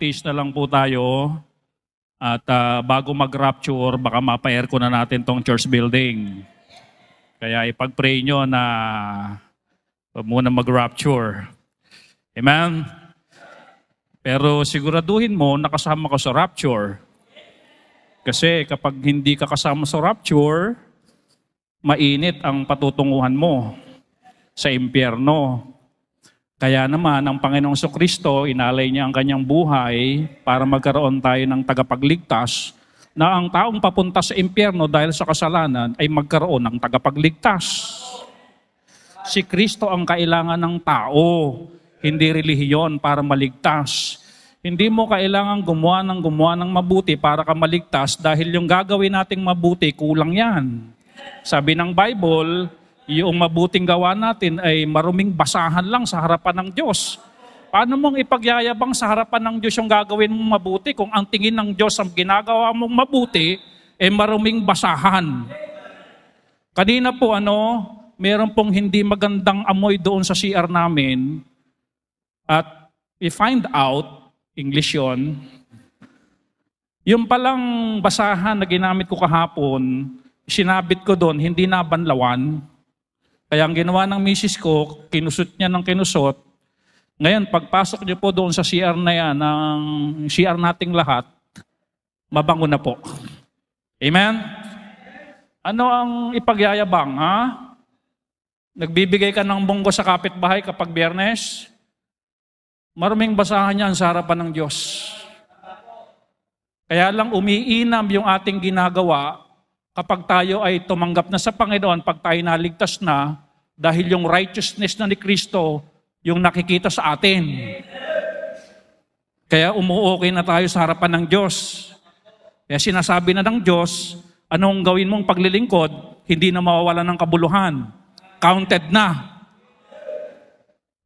tiis na lang po tayo. At bago mag-rapture, baka mapa-aircon na natin tong church building. Kaya ipag-pray nyo na huwag muna mag-rapture. Amen? Pero siguraduhin mo, nakasama ka sa rapture. Kasi kapag hindi ka kasama sa rapture, mainit ang patutunguhan mo sa impyerno. Kaya naman, ang Panginoong Kristo, inalay niya ang kanyang buhay para magkaroon tayo ng tagapagligtas na ang taong papunta sa impyerno dahil sa kasalanan ay magkaroon ng tagapagligtas. Si Kristo ang kailangan ng tao, hindi relihiyon para maligtas. Hindi mo kailangan gumawa ng mabuti para ka maligtas dahil yung gagawin nating mabuti, kulang yan. Sabi ng Bible, yung mabuting gawa natin ay maruming basahan lang sa harapan ng Diyos. Paano mong ipagyayabang sa harapan ng Diyos yung gagawin mong mabuti kung ang tingin ng Diyos ang ginagawa mong mabuti ay maruming basahan? Kanina po meron pong hindi magandang amoy doon sa CR namin at we find out, English yun, yung palang basahan na ginamit ko kahapon, sinabit ko doon, hindi nabanlawan. Kaya ang ginawa ng misis ko, kinusot niya ng kinusot. Ngayon, pagpasok niyo po doon sa CR na yan, ng CR nating lahat, mabango na po. Amen? Ano ang ipagyayabang, ha? Nagbibigay ka ng bonggo sa kapitbahay kapag Biyernes? Maruming basahan yan sa harapan ng Diyos. Kaya lang umiinam yung ating ginagawa kapag tayo ay tumanggap na sa Panginoon, pag tayo naligtas na, dahil yung righteousness na ni Kristo, yung nakikita sa atin. Kaya umuokay na tayo sa harapan ng Diyos. Kaya sinasabi na ng Diyos, anong gawin mong paglilingkod, hindi na mawawala ng kabuluhan. Counted na.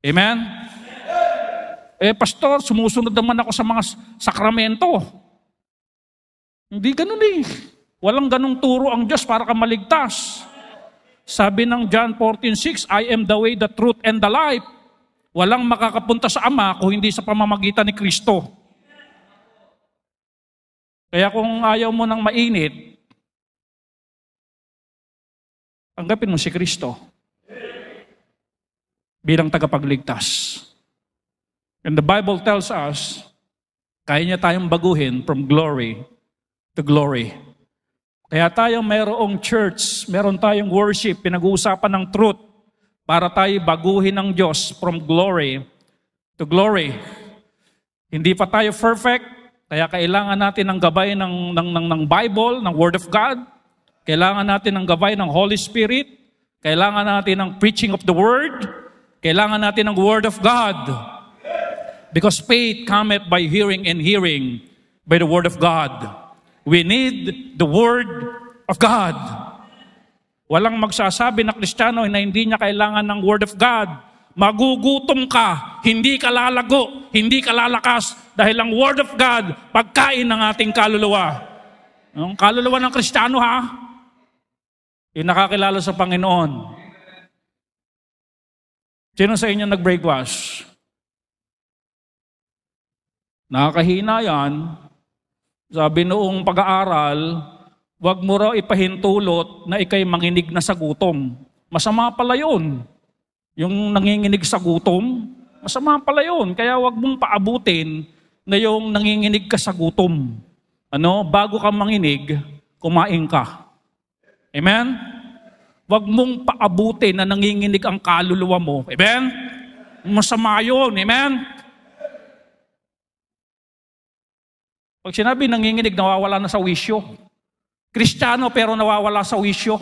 Amen? Pastor, sumusunod naman ako sa mga sakramento. Hindi ganun eh. Walang ganung turo ang Diyos para ka maligtas. Sabi ng John 14:6, I am the way, the truth, and the life. Walang makakapunta sa Ama kung hindi sa pamamagitan ni Kristo. Kaya kung ayaw mo ng mainit, tanggapin mo si Kristo bilang tagapagligtas. And the Bible tells us, kaya niya tayong baguhin from glory to glory. Kaya tayo mayroong church, meron tayong worship, pinag-uusapan ng truth para tayo baguhin ng Diyos from glory to glory. Hindi pa tayo perfect, kaya kailangan natin ng gabay ng Bible, ng Word of God. Kailangan natin ng gabay ng Holy Spirit. Kailangan natin ng preaching of the Word. Kailangan natin ng Word of God. Because faith cometh by hearing and hearing by the Word of God. We need the Word of God. Walang magsasabi na Kristiyano na hindi niya kailangan ng Word of God. Magugutom ka, hindi ka lalago, hindi ka lalakas dahil ang Word of God, pagkain ng ating kaluluwa. Ang kaluluwa ng Kristiyano yung nakakilala sa Panginoon. Sino sa inyo nag-breakfast? Nakakahina yan. Sabi noong pag-aaral, wag mo raw ipahintulot na ikay manginig na sa gutom. Masama pala yun. Yung nanginginig sa gutom, masama pala yun. Kaya wag mong paabutin na yung nanginginig ka sa gutom. Bago ka manginig, kumain ka. Amen? Wag mong paabutin na nanginginig ang kaluluwa mo. Amen? Masama yun. Amen? Pag sinabi nanginginig, nawawala na sa wisyo. Kristiyano pero nawawala sa wisyo.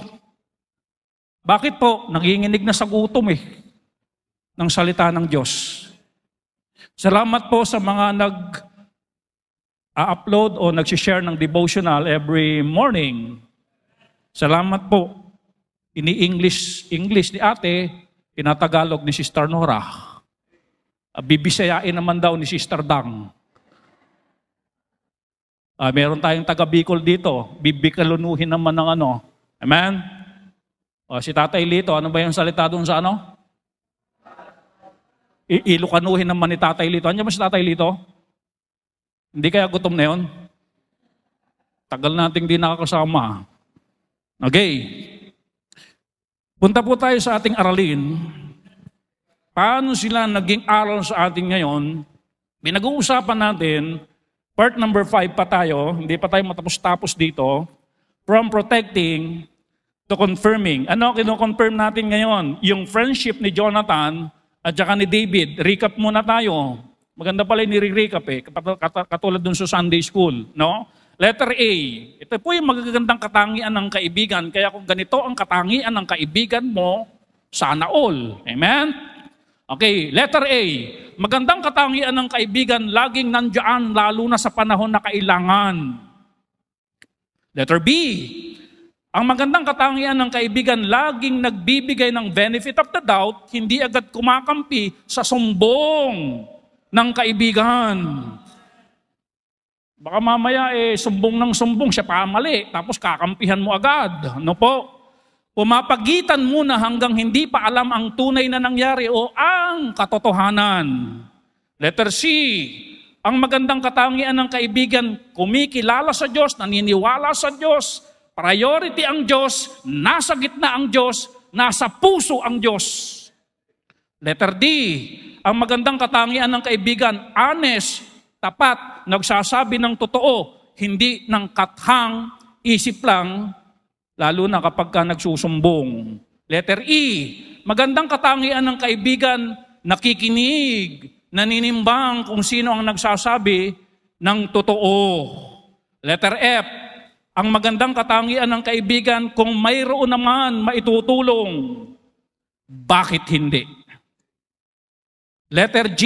Bakit po? Nanginginig na sa gutom ng salita ng Diyos. Salamat po sa mga nag-upload o nag-share ng devotional every morning. Salamat po. Ini-English ni ate, tinatagalog ni Sister Nora. Bibisayain naman daw ni Sister Dang. Meron tayong taga-Bicol dito. Bibikalunuhin naman ng Amen? Si Tatay Lito, ano ba yung salita doon sa Ilukanuhin naman ni Tatay Lito. Ano ba si Tatay Lito? Hindi kaya gutom na yun? Tagal nating di nakakasama. Okay. Punta po tayo sa ating aralin. Paano sila naging aral sa atin ngayon? Pinag-uusapan natin, part number 5 pa tayo, hindi pa tayo matapos-tapos dito, from protecting to confirming. Ano kino-confirm natin ngayon? Yung friendship ni Jonathan at saka ni David. Recap muna tayo. Maganda pala yung nire-recap katulad dun sa Sunday school. No? Letter A. Ito po yung magagandang katangian ng kaibigan. Kaya kung ganito ang katangian ng kaibigan mo, sana all. Amen? Okay, letter A. Magandang katangian ng kaibigan, laging nandiyan, lalo na sa panahon na kailangan. Letter B. Ang magandang katangian ng kaibigan, laging nagbibigay ng benefit of the doubt, hindi agad kumakampi sa sumbong ng kaibigan. Baka mamaya sumbong ng sumbong, siya pa mali, tapos kakampihan mo agad. Ano po? Pumapagitan muna hanggang hindi pa alam ang tunay na nangyari o ang katotohanan. Letter C. Ang magandang katangian ng kaibigan, kumikilala sa Diyos, naniniwala sa Diyos, priority ang Diyos, nasa gitna ang Diyos, nasa puso ang Diyos. Letter D. Ang magandang katangian ng kaibigan, honest, tapat, nagsasabi ng totoo, hindi ng kathang isip lang, lalo na kapag ka nagsusumbong. Letter E. Magandang katangian ng kaibigan, nakikinig, naninimbang kung sino ang nagsasabi ng totoo. Letter F. Ang magandang katangian ng kaibigan, kung mayroon naman maitutulong, bakit hindi? Letter G.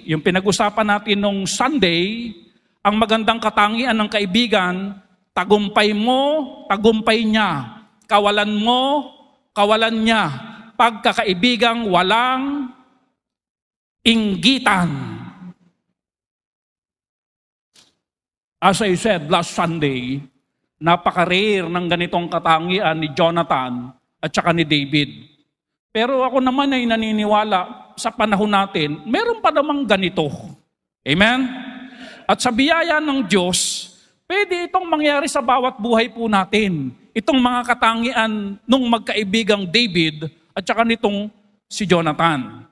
Yung pinag-usapan natin nung Sunday, ang magandang katangian ng kaibigan, tagumpay mo, tagumpay niya. Kawalan mo, kawalan niya. Pagkakaibigang walang inggitan. As I said last Sunday, napaka-rare ng ganitong katangian ni Jonathan at saka ni David. Pero ako naman ay naniniwala sa panahon natin, meron pa namang ganito. Amen? At sa biyaya ng Diyos, pwede itong mangyari sa bawat buhay po natin. Itong mga katangian nung magkaibigang David at saka nitong si Jonathan.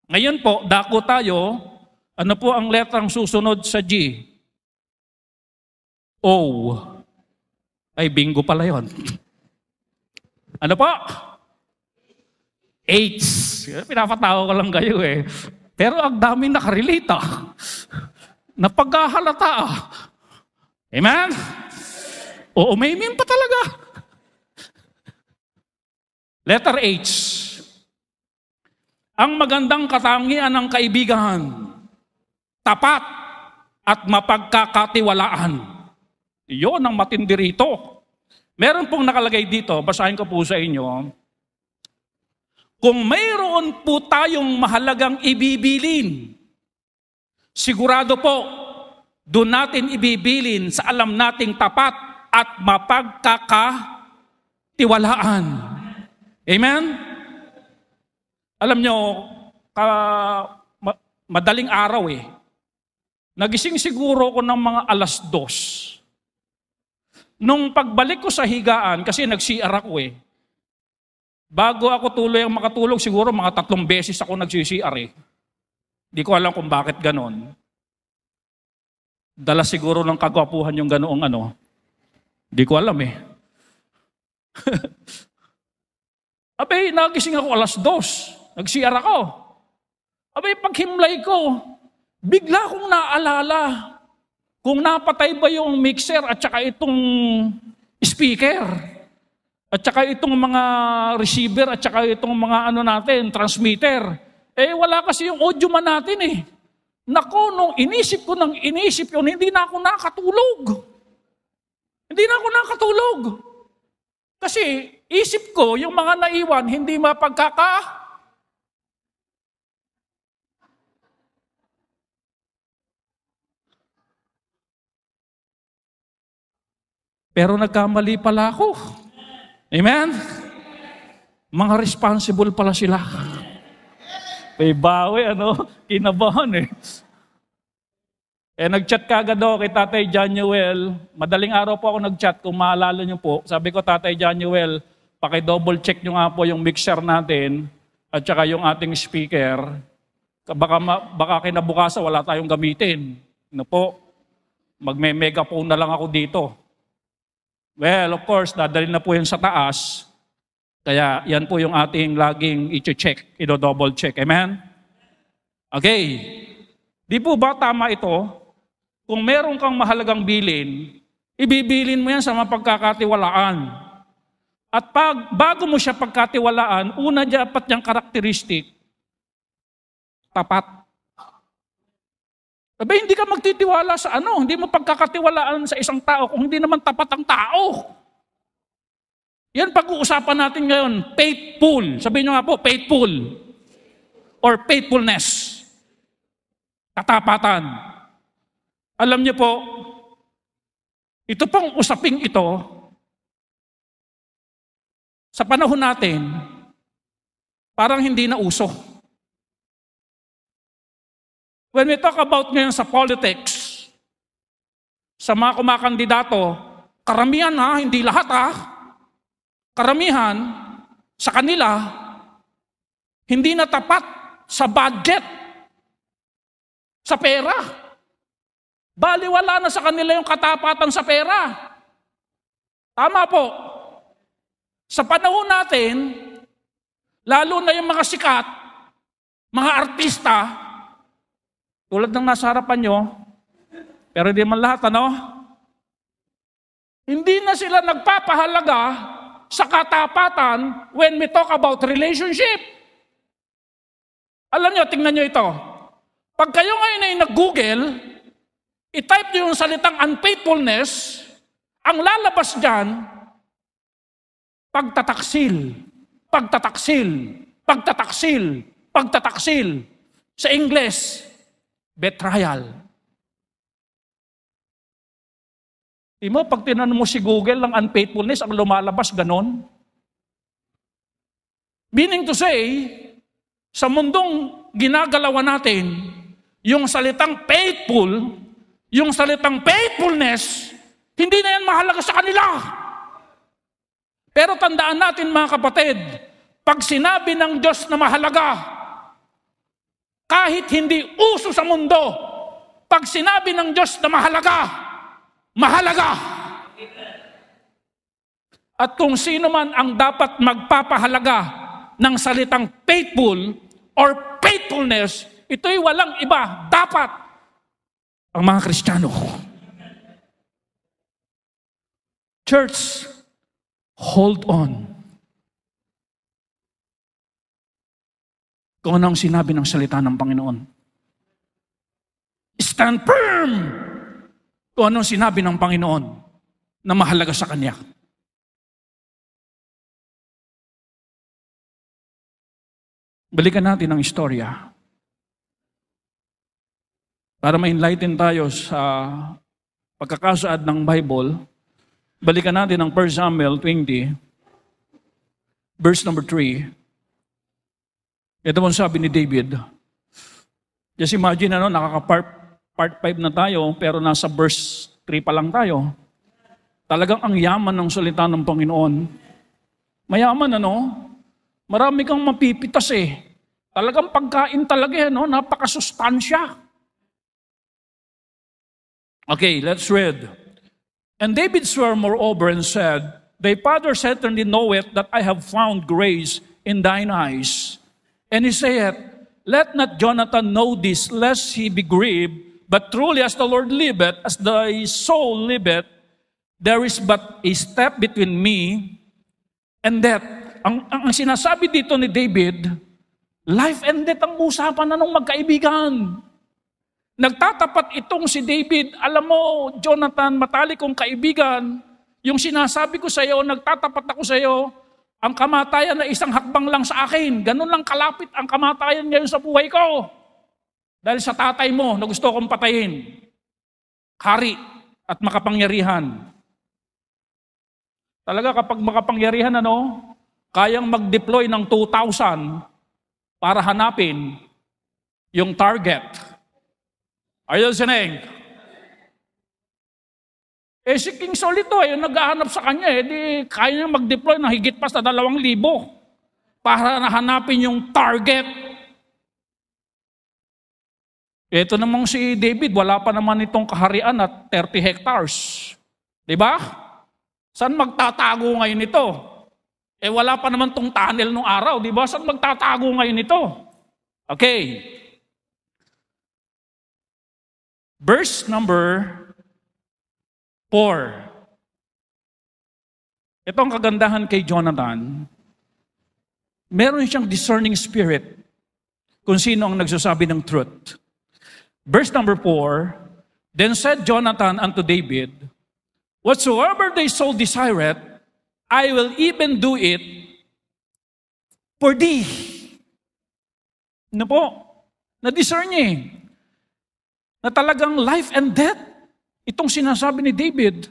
Ngayon po, dako tayo. Ano po ang letrang susunod sa G? O. Ay, bingo pala yun. Ano po? H. Pinapatawa ko lang kayo eh. Pero ang daming nakarelate napaghahalata Amen? O umimin pa talaga. Letter H. Ang magandang katangian ng kaibigan, tapat at mapagkakatiwalaan. Iyon ang matindi rito. Meron pong nakalagay dito, basahin ko po sa inyo. Kung mayroon po tayong mahalagang ibibilin, sigurado po, doon natin ibibilin sa alam nating tapat at mapagkakatiwalaan. Amen? Alam nyo, madaling araw nagising siguro ko ng mga 2:00. Nung pagbalik ko sa higaan, kasi nag-CR ako bago ako tuloy ang makatulog, siguro mga 3 beses ako nag-CR Di ko alam kung bakit ganon. Dala siguro ng kagwapuhan yung ganoong Di ko alam Abay, nagising ako 2:00. Nag-CR ako. Abay, paghimlay ko, bigla kong naalala kung napatay ba yung mixer at saka itong speaker at saka itong mga receiver at saka itong mga transmitter. Wala kasi yung audio man natin Nako, nung inisip yun, hindi na ako nakatulog. Kasi isip ko, yung mga naiwan, hindi Pero nagkamali pala ako. Amen? Mga responsible pala sila. May bawi, kinabahan Nag-chat ka agad ako kay Tatay Januel. Madaling araw po ako nag-chat, kung maalala niyo po. Sabi ko, Tatay Januel, paki-double check niyo nga po yung mixer natin at saka yung ating speaker. Baka kinabukasan wala tayong gamitin. Ano po? Magme-megaphone na lang ako dito. Well, of course, dadalhin na po yan sa taas. Kaya yan po yung ating laging i-check, i-double check. Amen? Okay. Di po ba tama ito? Kung meron kang mahalagang bilin, ibibilin mo yan sa mapagkakatiwalaan. At bago mo siya pagkatiwalaan, una dapat niyang karakteristik, tapat. Sabi, hindi ka magtitiwala sa hindi mo pagkakatiwalaan sa isang tao kung hindi naman tapat ang tao. Yan pag-uusapan natin ngayon, faithful. Sabihin nyo nga po, faithful. Or faithfulness. Katapatan. Alam niyo po, ito pong usaping ito, sa panahon natin, parang hindi na uso. When we talk about ngayon sa politics, sa mga kumakandidato, karamihan hindi lahat karamihan sa kanila, hindi na tapat sa budget, sa pera. Baliwala na sa kanila yung katapatan sa pera. Tama po. Sa panahon natin, lalo na yung mga sikat, mga artista, tulad ng nasa harapan nyo, pero hindi man lahat, hindi na sila nagpapahalaga sa katapatan when we talk about relationship. Alam nyo, tingnan nyo ito. Pag kayo ngayon ay nag-Google, i-type nyo yung salitang unfaithfulness, ang lalabas dyan, pagtataksil, pagtataksil, pagtataksil, pagtataksil. Sa English, betrayal. Di mo, pag tinanong mo si Google ng unfaithfulness, ang lumalabas ganon. Meaning to say, sa mundong ginagalawan natin, yung salitang faithful, yung salitang faithfulness, hindi na yan mahalaga sa kanila. Pero tandaan natin mga kapatid, pag sinabi ng Diyos na mahalaga, kahit hindi uso sa mundo, pag sinabi ng Diyos na mahalaga, mahalaga. At kung sino man ang dapat magpapahalaga ng salitang faithful or faithfulness, ito'y walang iba, dapat ang mga Kristiyano. Church, hold on. Kung ano ang sinabi ng salita ng Panginoon. Stand firm! Kung ano ang sinabi ng Panginoon na mahalaga sa Kanya. Balikan natin ang istorya. Para ma-enlighten tayo sa pagkakasaad ng Bible, balikan natin ang 1 Samuel 20, verse number 3. Ito ang sabi ni David. Just imagine, nakaka-part 5 na tayo, pero nasa verse 3 pa lang tayo. Talagang ang yaman ng salita ng Panginoon. Mayaman, marami kang mapipitas Talagang pagkain talaga, napakasustansya. Okay, let's read. And David swore moreover and said, Thy father certainly knoweth that I have found grace in thine eyes. And he saith, Let not Jonathan know this, lest he be grieved, but truly as the Lord liveth, as thy soul liveth, there is but a step between me and death. Ang sinasabi dito ni David, life and death ang usapan na ng magkaibigan. Nagtatapat itong si David, alam mo, Jonathan, matalik kong kaibigan, yung sinasabi ko sa iyo, nagtatapat ako sa iyo, ang kamatayan na isang hakbang lang sa akin. Ganun lang kalapit ang kamatayan ngayon sa buhay ko. Dahil sa tatay mo na gusto kong patayin. Hari at makapangyarihan. Talaga kapag makapangyarihan, kayang mag-deploy ng 2,000 para hanapin yung target. Are you listening? Si King Saul ito, yung naghahanap sa kanya, di kaya niya mag-deploy ng higit pa sa 2,000 para nahanapin yung target. Ito namang si David, wala pa naman itong kaharian at 30 hectares. Diba? Saan magtatago ngayon ito? Wala pa naman tong tunnel nung araw, diba? Saan magtatago ngayon ito? Okay. Verse number 4. Ito ang kagandahan kay Jonathan. Meron siyang discerning spirit kung sino ang nagsasabi ng truth. Verse number 4, Then said Jonathan unto David, Whatsoever they so desire it, I will even do it for thee. Ano po? Na-discern niya na talagang life and death itong sinasabi ni David.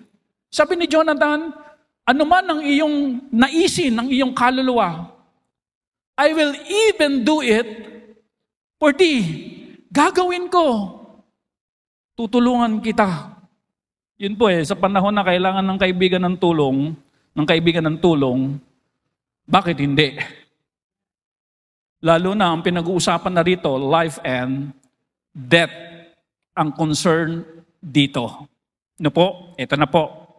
Sabi ni Jonathan, ano man ang iyong naisin, ang iyong kaluluwa, I will even do it for thee. Gagawin ko. Tutulungan kita. Yun po sa panahon na kailangan ng kaibigan ng tulong, bakit hindi? Lalo na ang pinag-uusapan na rito, life and death ang concern dito. Ano po? Ito na po.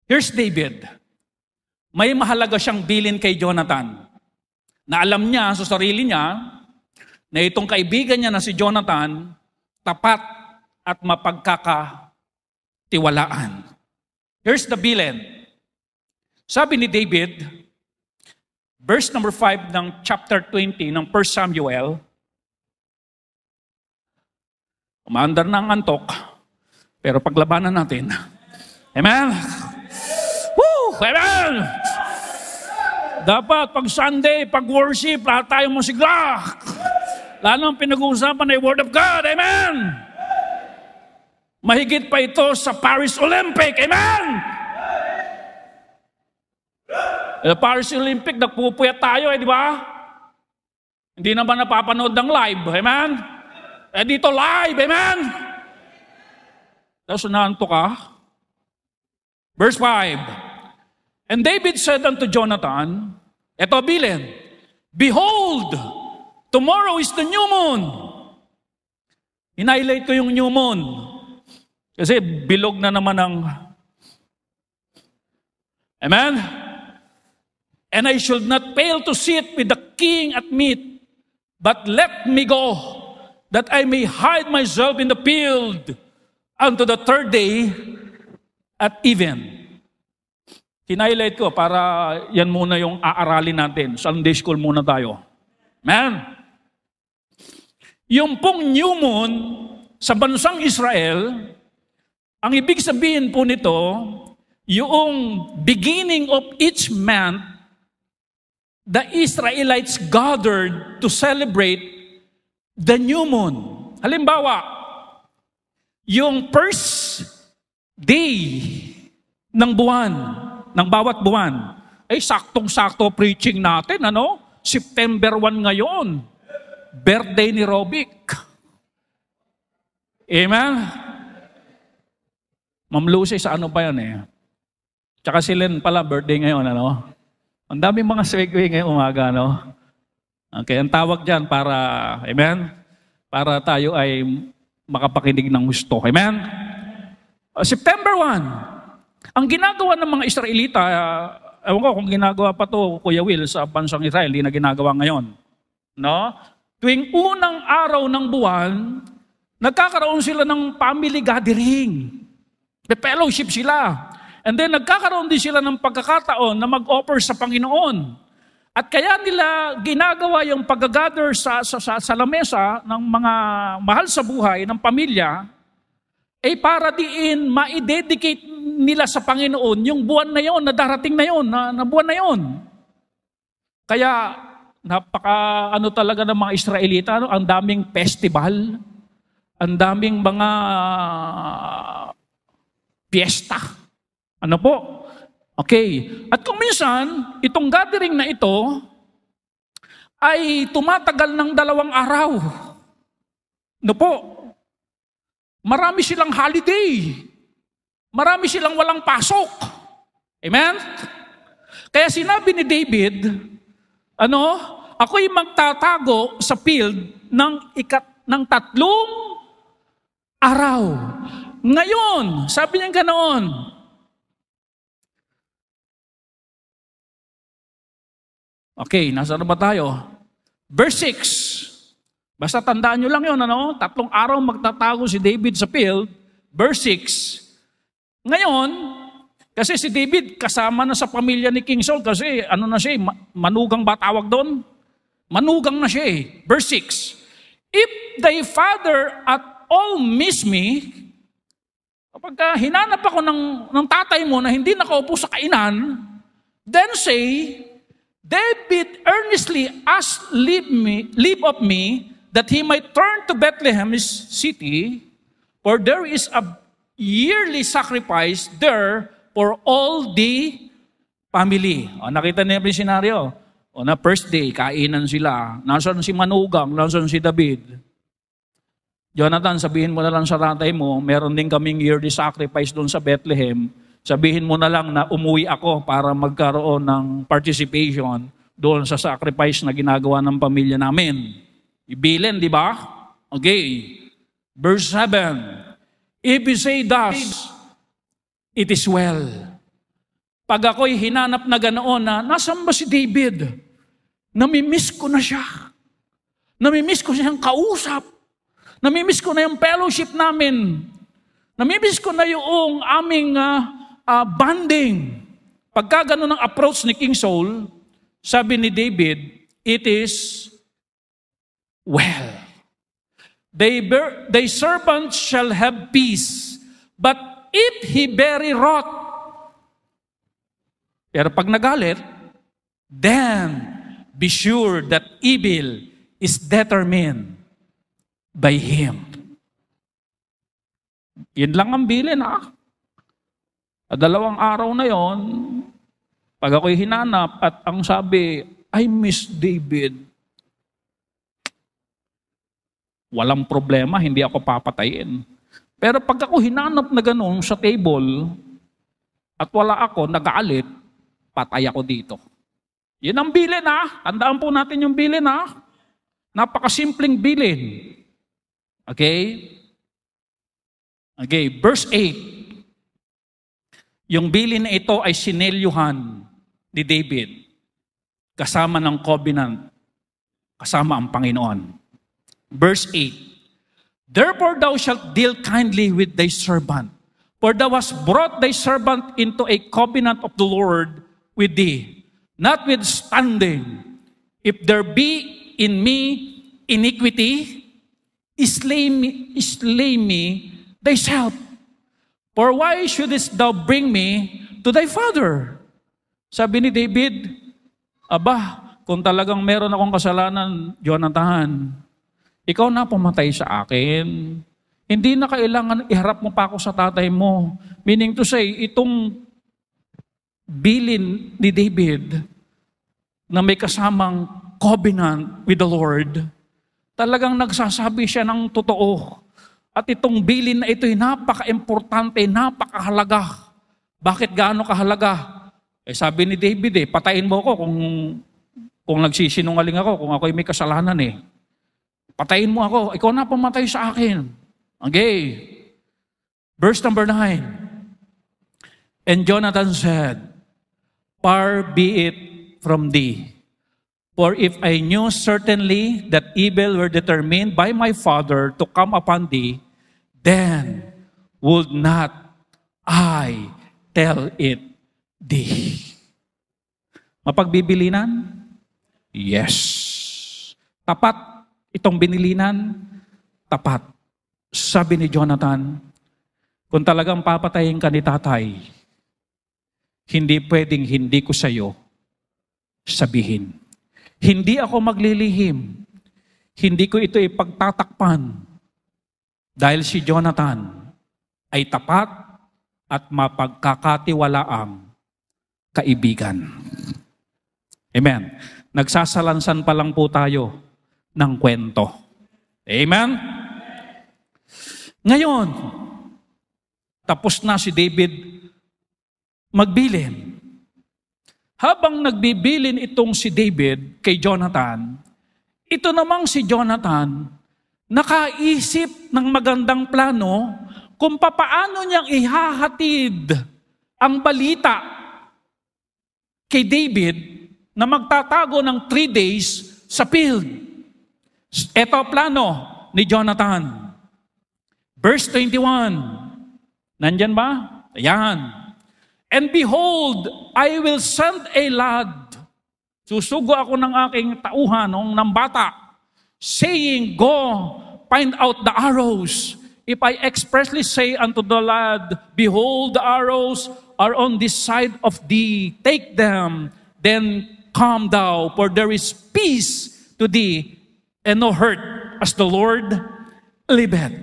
Here's David. May mahalaga siyang bilin kay Jonathan. Na alam niya sa sarili niya na itong kaibigan niya na si Jonathan, tapat at mapagkakatiwalaan. Here's the bilin. Sabi ni David, verse number 5 ng chapter 20 ng 1 Samuel, umaandar na ang antok, pero paglabanan natin. Amen? Woo! Amen! Dapat pag Sunday, pag worship, lahat tayo masigla. Lalo ang pinag-uusapan ay Word of God. Amen! Mahigit pa ito sa Paris Olympic. Amen! Paris Olympic, nagpupuyat tayo, di ba? Hindi naman napapanood ng live. Amen? Dito live. Amen? Tapos naanto ka. Verse 5. And David said unto Jonathan, eto bilin, Behold, tomorrow is the new moon. Hinighlight ko yung new moon. Kasi bilog na naman ang... Amen? And I should not fail to sit with the king at meat, but let me go, that I may hide myself in the field unto the third day at even. Hinighlight ko para yan muna yung aaralin natin. Sunday school muna tayo. Amen? Yung pong new moon sa bansang Israel, ang ibig sabihin po nito, yung beginning of each month, the Israelites gathered to celebrate the new moon. Halimbawa, yung first day ng buwan, ng bawat buwan, ay saktong-sakto preaching natin, September 1 ngayon. Birthday ni Robic. Amen? Ma'am Lucy, sa ano pa yan Tsaka si Len pala, birthday ngayon, Ang daming mga segue ngayong umaga, Okay, ang tawag dyan para, amen? Para tayo ay makapakinig ng gusto. Amen? September 1, ang ginagawa ng mga Israelita, ewan ko kung ginagawa pa to, Kuya Will, sa bansang Israel, hindi na ginagawa ngayon. Tuwing unang araw ng buwan, nagkakaroon sila ng family gathering. May fellowship sila. And then nagkakaroon din sila ng pagkakataon na mag-offer sa Panginoon. At kaya nila ginagawa yung pag-gather sa lamesa ng mga mahal sa buhay, ng pamilya, para diin ma-dedicate nila sa Panginoon yung buwan na yon, na darating na yon, na buwan na yon. Kaya napaka talaga ng mga Israelita, ang daming festival, ang daming mga fiesta. Ano po? Okay. At kung minsan, itong gathering na ito ay tumatagal ng 2 araw. Ano po? Marami silang holiday. marami silang walang pasok. Amen? Kaya sinabi ni David, ako'y magtatago sa field ng 3 araw. Ngayon, sabi niya ganoon. Okay, nasa na ba tayo? Verse 6. Basta tandaan nyo lang yun, 3 araw magtatago si David sa field. Verse 6. Ngayon, kasi si David kasama na sa pamilya ni King Saul kasi manugang ba tawag doon? Manugang na siya eh. Verse 6. If thy father at all miss me, kapag hinanap ako ng tatay mo na hindi nakaupo sa kainan, then say, David earnestly asked leave of me that he might turn to Bethlehem, his city, for there is a yearly sacrifice there for all the family. Nakita niyo yung senaryo. Na first day, kainan sila. Nasaan si Manugang? Nasaan si David? Jonathan, sabihin mo na lang sa tatay mo, meron din kaming yearly sacrifice doon sa Bethlehem. Sabihin mo na lang na umuwi ako para magkaroon ng participation doon sa sacrifice na ginagawa ng pamilya namin. Ibilin, di ba? Okay. Verse 7. If you say thus, it is well. Pag ako'y hinanap na ganoon na, nasan ba si David? Namimiss ko na siya. Namimiss ko siyang kausap. Namimiss ko na yung fellowship namin. Namimiss ko na yung aming bonding. Pagka ganun ang approach ni King Saul, sabi ni David, it is well. Thy servants shall have peace, but if he bury wrath, pero pag nagalit, then be sure that evil is determined by him. Yan lang ang bilin, 2 araw na yon, pag ako'y hinanap at ang sabi, I miss David. Walang problema, hindi ako papatayin. Pero pag ako hinanap na gano'n sa table at wala ako, nag-aalit, patay ako dito. Yan ang bilin, Tandaan po natin yung bilin, Napakasimpleng bilin. Okay? Okay, verse 8. Yung bilin na ito ay sinelyuhan ni David kasama ng covenant, kasama ang Panginoon. Verse 8. Therefore thou shalt deal kindly with thy servant, for thou hast brought thy servant into a covenant of the Lord with thee. Notwithstanding, if there be in me iniquity, slay me thyself. For why shouldest thou bring me to thy father? Sabi ni David, kung talagang meron akong kasalanan, Jonathan, ikaw na pumatay sa akin. Hindi na kailangan iharap mo pa ako sa tatay mo. Meaning to say, itong bilin ni David na may kasamang covenant with the Lord, talagang nagsasabi siya ng totoo. At itong bilin na ito ay napaka-importante, napakahalaga. Bakit gaano kahalaga? Sabi ni David, patayin mo ako kung nagsisinungaling ako, kung ako ay may kasalanan Patayin mo ako, ikaw na pumatay sa akin. Okay. Verse number 9. And Jonathan said, far be it from thee. For if I knew certainly that evil were determined by my father to come upon thee, then would not I tell it thee. Mapagbibilinan? Yes. Tapat itong binilinan? Tapat. Sabi ni Jonathan, kung talagang papatayin ka ni tatay, hindi pwedeng hindi ko sa'yo sabihin. Hindi ako maglilihim. Hindi ko ito ipagtatakpan. Dahil si Jonathan ay tapat at mapagkakatiwalaang kaibigan. Amen. Nagsasalansan pa lang po tayo ng kwento. Amen? Ngayon, Tapos na si David magbilin. Habang nagbibilin itong si David kay Jonathan, ito namang si Jonathan, nakaisip ng magandang plano kung papaano niyang ihahatid ang balita kay David na magtatago ng 3 days sa field. Ito plano ni Jonathan. Verse 21. Nandyan ba? Ayan. And behold, I will send a lad. Susugo ako ng aking tauhan, ng bata, saying, Go, find out the arrows. If I expressly say unto the lad, Behold, the arrows are on this side of thee, take them, then come thou, for there is peace to thee, and no hurt, as the Lord liveth.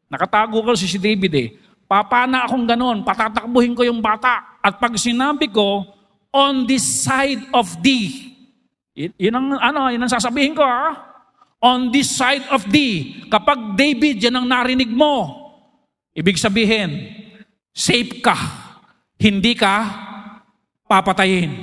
Nakatago kasi si David eh. Papana akong ganon, patatakbuhin ko yung bata. At pag sinabi ko, on this side of thee. Yun ang sasabihin ko ha. On this side of thee. Kapag David, yan ang narinig mo. Ibig sabihin, safe ka. Hindi ka papatayin.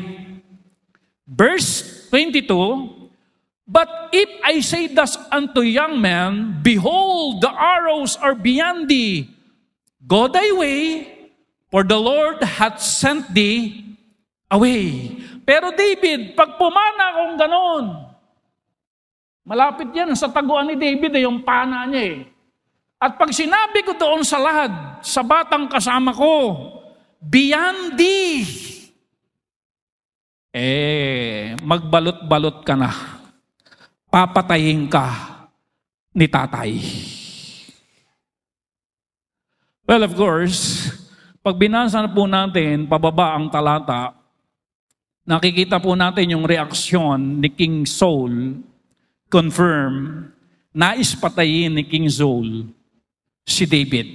Verse 22, But if I say thus unto young men, Behold, the arrows are beyond thee, go thy way, for the Lord hath sent thee away. Pero David, pag pumana akong ganon, malapit yan sa taguan ni David yung pana niya eh. At pag sinabi ko doon sa lahad, sa batang kasama ko, beyond thee, magbalot-balot ka na. Papatayin ka ni tatay. Well, of course, pag binasa na po natin, pababa ang talata, nakikita po natin yung reaksyon ni King Saul, confirm, nais patayin ni King Saul si David.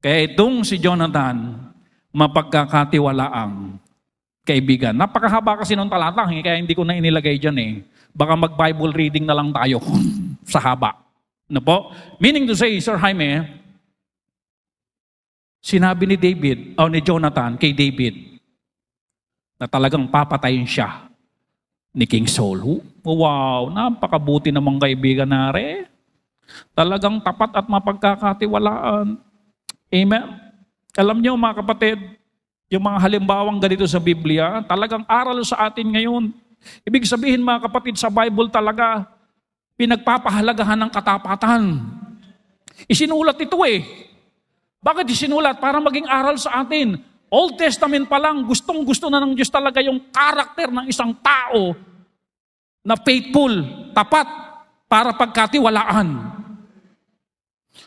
Kaya itong si Jonathan, mapagkakatiwalaang kaibigan. Napakahaba kasi nung talata, kaya hindi ko na inilagay dyan eh. Baka mag-Bible reading na lang tayo sa haba. Ano po? Meaning to say, Sir Jaime, sinabi ni David, o ni Jonathan kay David, na talagang papatayin siya ni King Saul. Wow, napakabuti namang kaibigan nare. Talagang tapat at mapagkakatiwalaan. Amen? Alam niyo mga kapatid, yung mga halimbawang ganito sa Biblia, talagang aral sa atin ngayon. Ibig sabihin mga kapatid, sa Bible talaga, pinagpapahalagahan ng katapatan. Isinulat ito eh. Bakit isinulat? Para maging aral sa atin. Old Testament pa lang, gustong-gusto na ng Diyos talaga yung karakter ng isang tao na faithful, tapat, para pagkatiwalaan.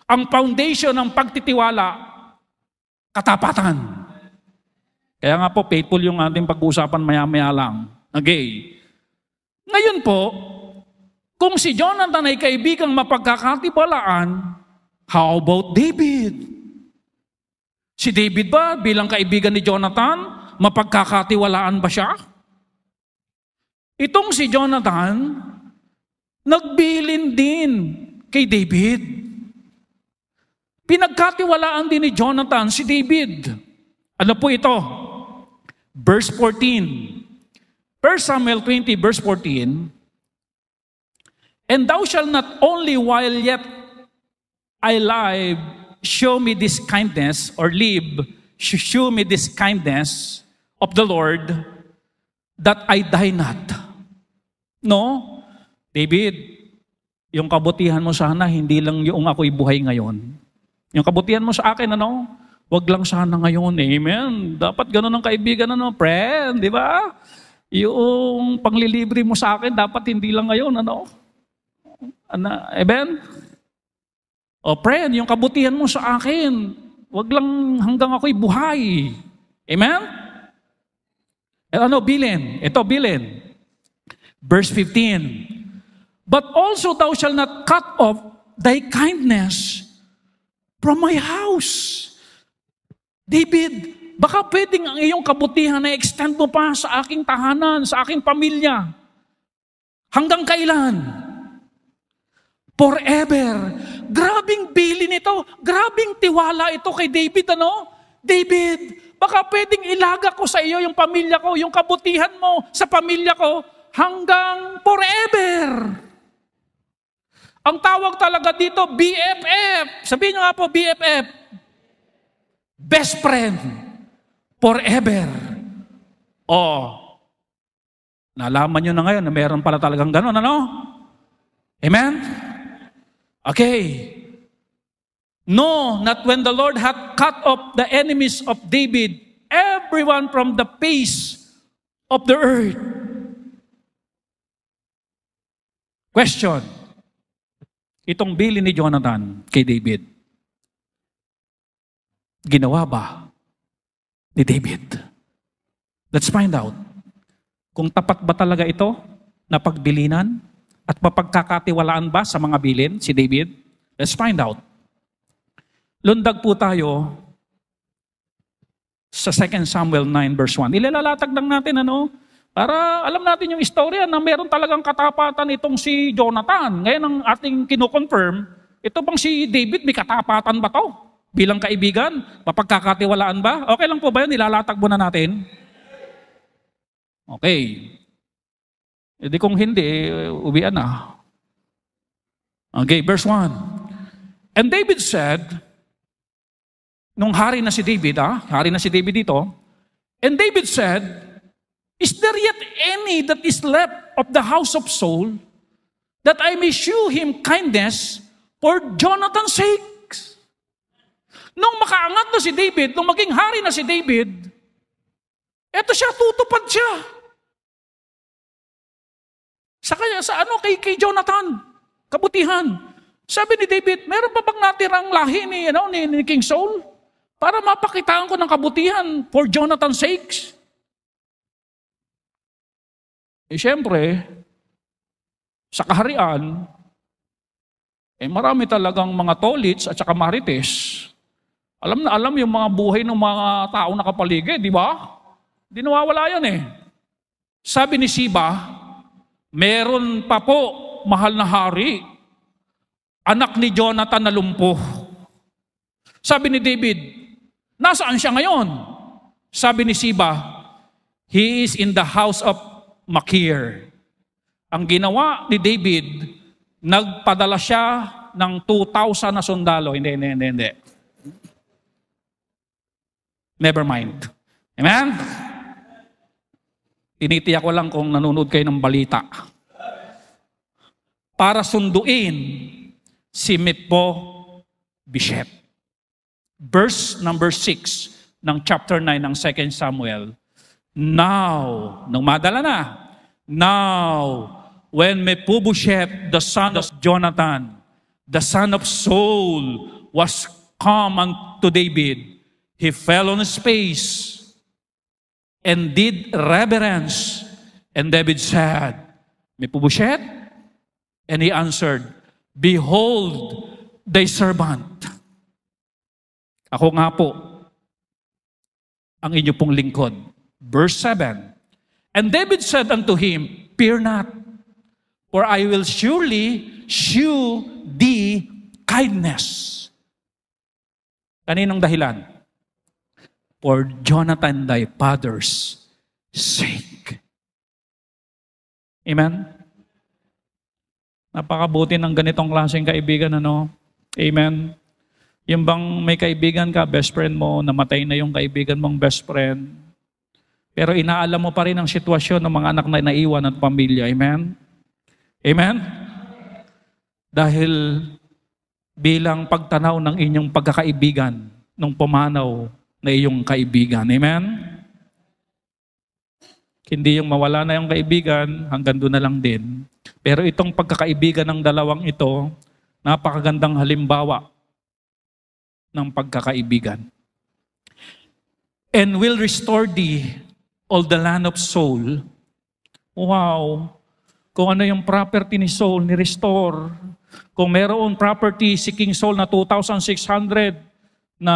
Ang foundation ng pagtitiwala, katapatan. Kaya nga po, faithful yung ating pag-uusapan maya-maya lang. Okay. Ngayon po, kung si Jonathan ay kaibigang mapagkakatiwalaan, how about David? Si David ba, bilang kaibigan ni Jonathan, mapagkakatiwalaan ba siya? Itong si Jonathan, nagbilin din kay David. Pinagkatiwalaan din ni Jonathan si David. Ano po ito? Verse 14. 1 Samuel 20, verse 14. And thou shalt not only while yet I live, show me this kindness, or live, show me this kindness of the Lord, that I die not. No? David, yung kabutihan mo sana, hindi lang yung ako'y buhay ngayon. Yung kabutihan mo sa akin, wag lang sana ngayon. Amen? Dapat ganun ang kaibigan, friend, di ba? Yung panglilibre mo sa akin, dapat hindi lang ngayon, Amen? O friend, yung kabutihan mo sa akin, wag lang hanggang ako'y buhay. Amen? Bilin? Ito, bilin. Verse 15. But also thou shalt not cut off thy kindness from my house. David, baka pwedeng ang iyong kabutihan na extend mo pa sa aking tahanan, sa aking pamilya. Hanggang kailan? Forever. Grabing bilin ito. Grabing tiwala ito kay David, ano? David, baka pwedeng ilaga ko sa iyo yung pamilya ko, yung kabutihan mo sa pamilya ko hanggang forever. Ang tawag talaga dito, BFF. Sabihin nyo nga po, BFF. Best friend. Forever. Nalaman nyo na ngayon na meron pala talagang ganun, ano? Amen? Okay. No, not when the Lord hath cut off the enemies of David, everyone from the face of the earth. Question. Itong bilin ni Jonathan kay David, ginawa ba ni David? Let's find out. Kung tapat ba talaga ito na pagbilinan at mapagkakatiwalaan ba sa mga bilin si David? Let's find out. Lundag po tayo sa 2 Samuel 9 verse 1. Ilalatag lang natin para alam natin yung istorya na meron talagang katapatan itong si Jonathan. Ngayon ang ating kino-confirm, ito bang si David may katapatan ba to? Bilang kaibigan, mapagkakatiwalaan ba? Okay lang po ba yun? Ilalatag muna natin. Okay. E di kung hindi, uwian na. Okay, verse 1. And David said, nung hari na si David, dito, and David said, is there yet any that is left of the house of Saul, that I may shew him kindness for Jonathan's sake? Nung makaangat na si David, nung maging hari na si David, eto siya, tutupad siya. Kay Jonathan, kabutihan. Sabi ni David, meron pa bang natirang lahi ni King Saul? Para mapakitaan ko ng kabutihan for Jonathan's sakes. Siyempre, sa kaharian, marami talagang mga tolits at saka marites. Alam na alam yung mga buhay ng mga tao nakapaligid, di ba? Di nawawala yan Sabi ni Siba, meron pa po, mahal na hari, anak ni Jonathan na lumpo. Sabi ni David, nasaan siya ngayon? Sabi ni Siba, he is in the house of Machir. Ang ginawa ni David, nagpadala siya ng 2,000 na sundalo. Hindi. Never mind. Amen? Tinitiyak ko lang kung nanonood kayo ng balita. Para sunduin si Mephibosheth. Verse number 6 ng chapter 9 ng 2 Samuel. Now, nung madala na, now, when Mephibosheth, the son of Jonathan, the son of Saul, was come unto David, he fell on his face and did reverence. And David said, Mephibosheth? And he answered, behold, thy servant. Ako nga po, ang inyo pong lingkod. Verse 7. And David said unto him, fear not, for I will surely shew thee kindness. Kaninong dahilan? For Jonathan thy father's sake. Amen? Napakabuti ng ganitong klaseng kaibigan, Amen? Yung bang may kaibigan ka, best friend mo, namatay na yung kaibigan mong best friend, pero inaalam mo pa rin ang sitwasyon ng mga anak na naiwan at pamilya. Amen? Amen? Dahil bilang pagtanaw ng inyong pagkakaibigan nung pumanaw na iyong kaibigan. Amen? Hindi yung mawala na yung kaibigan, hanggang doon na lang din. Pero itong pagkakaibigan ng dalawang ito, napakagandang halimbawa ng pagkakaibigan. And will restore thee all the land of Saul. Wow! Kung ano yung property ni Saul, ni-restore. Kung meron property si King Saul na 2,600 na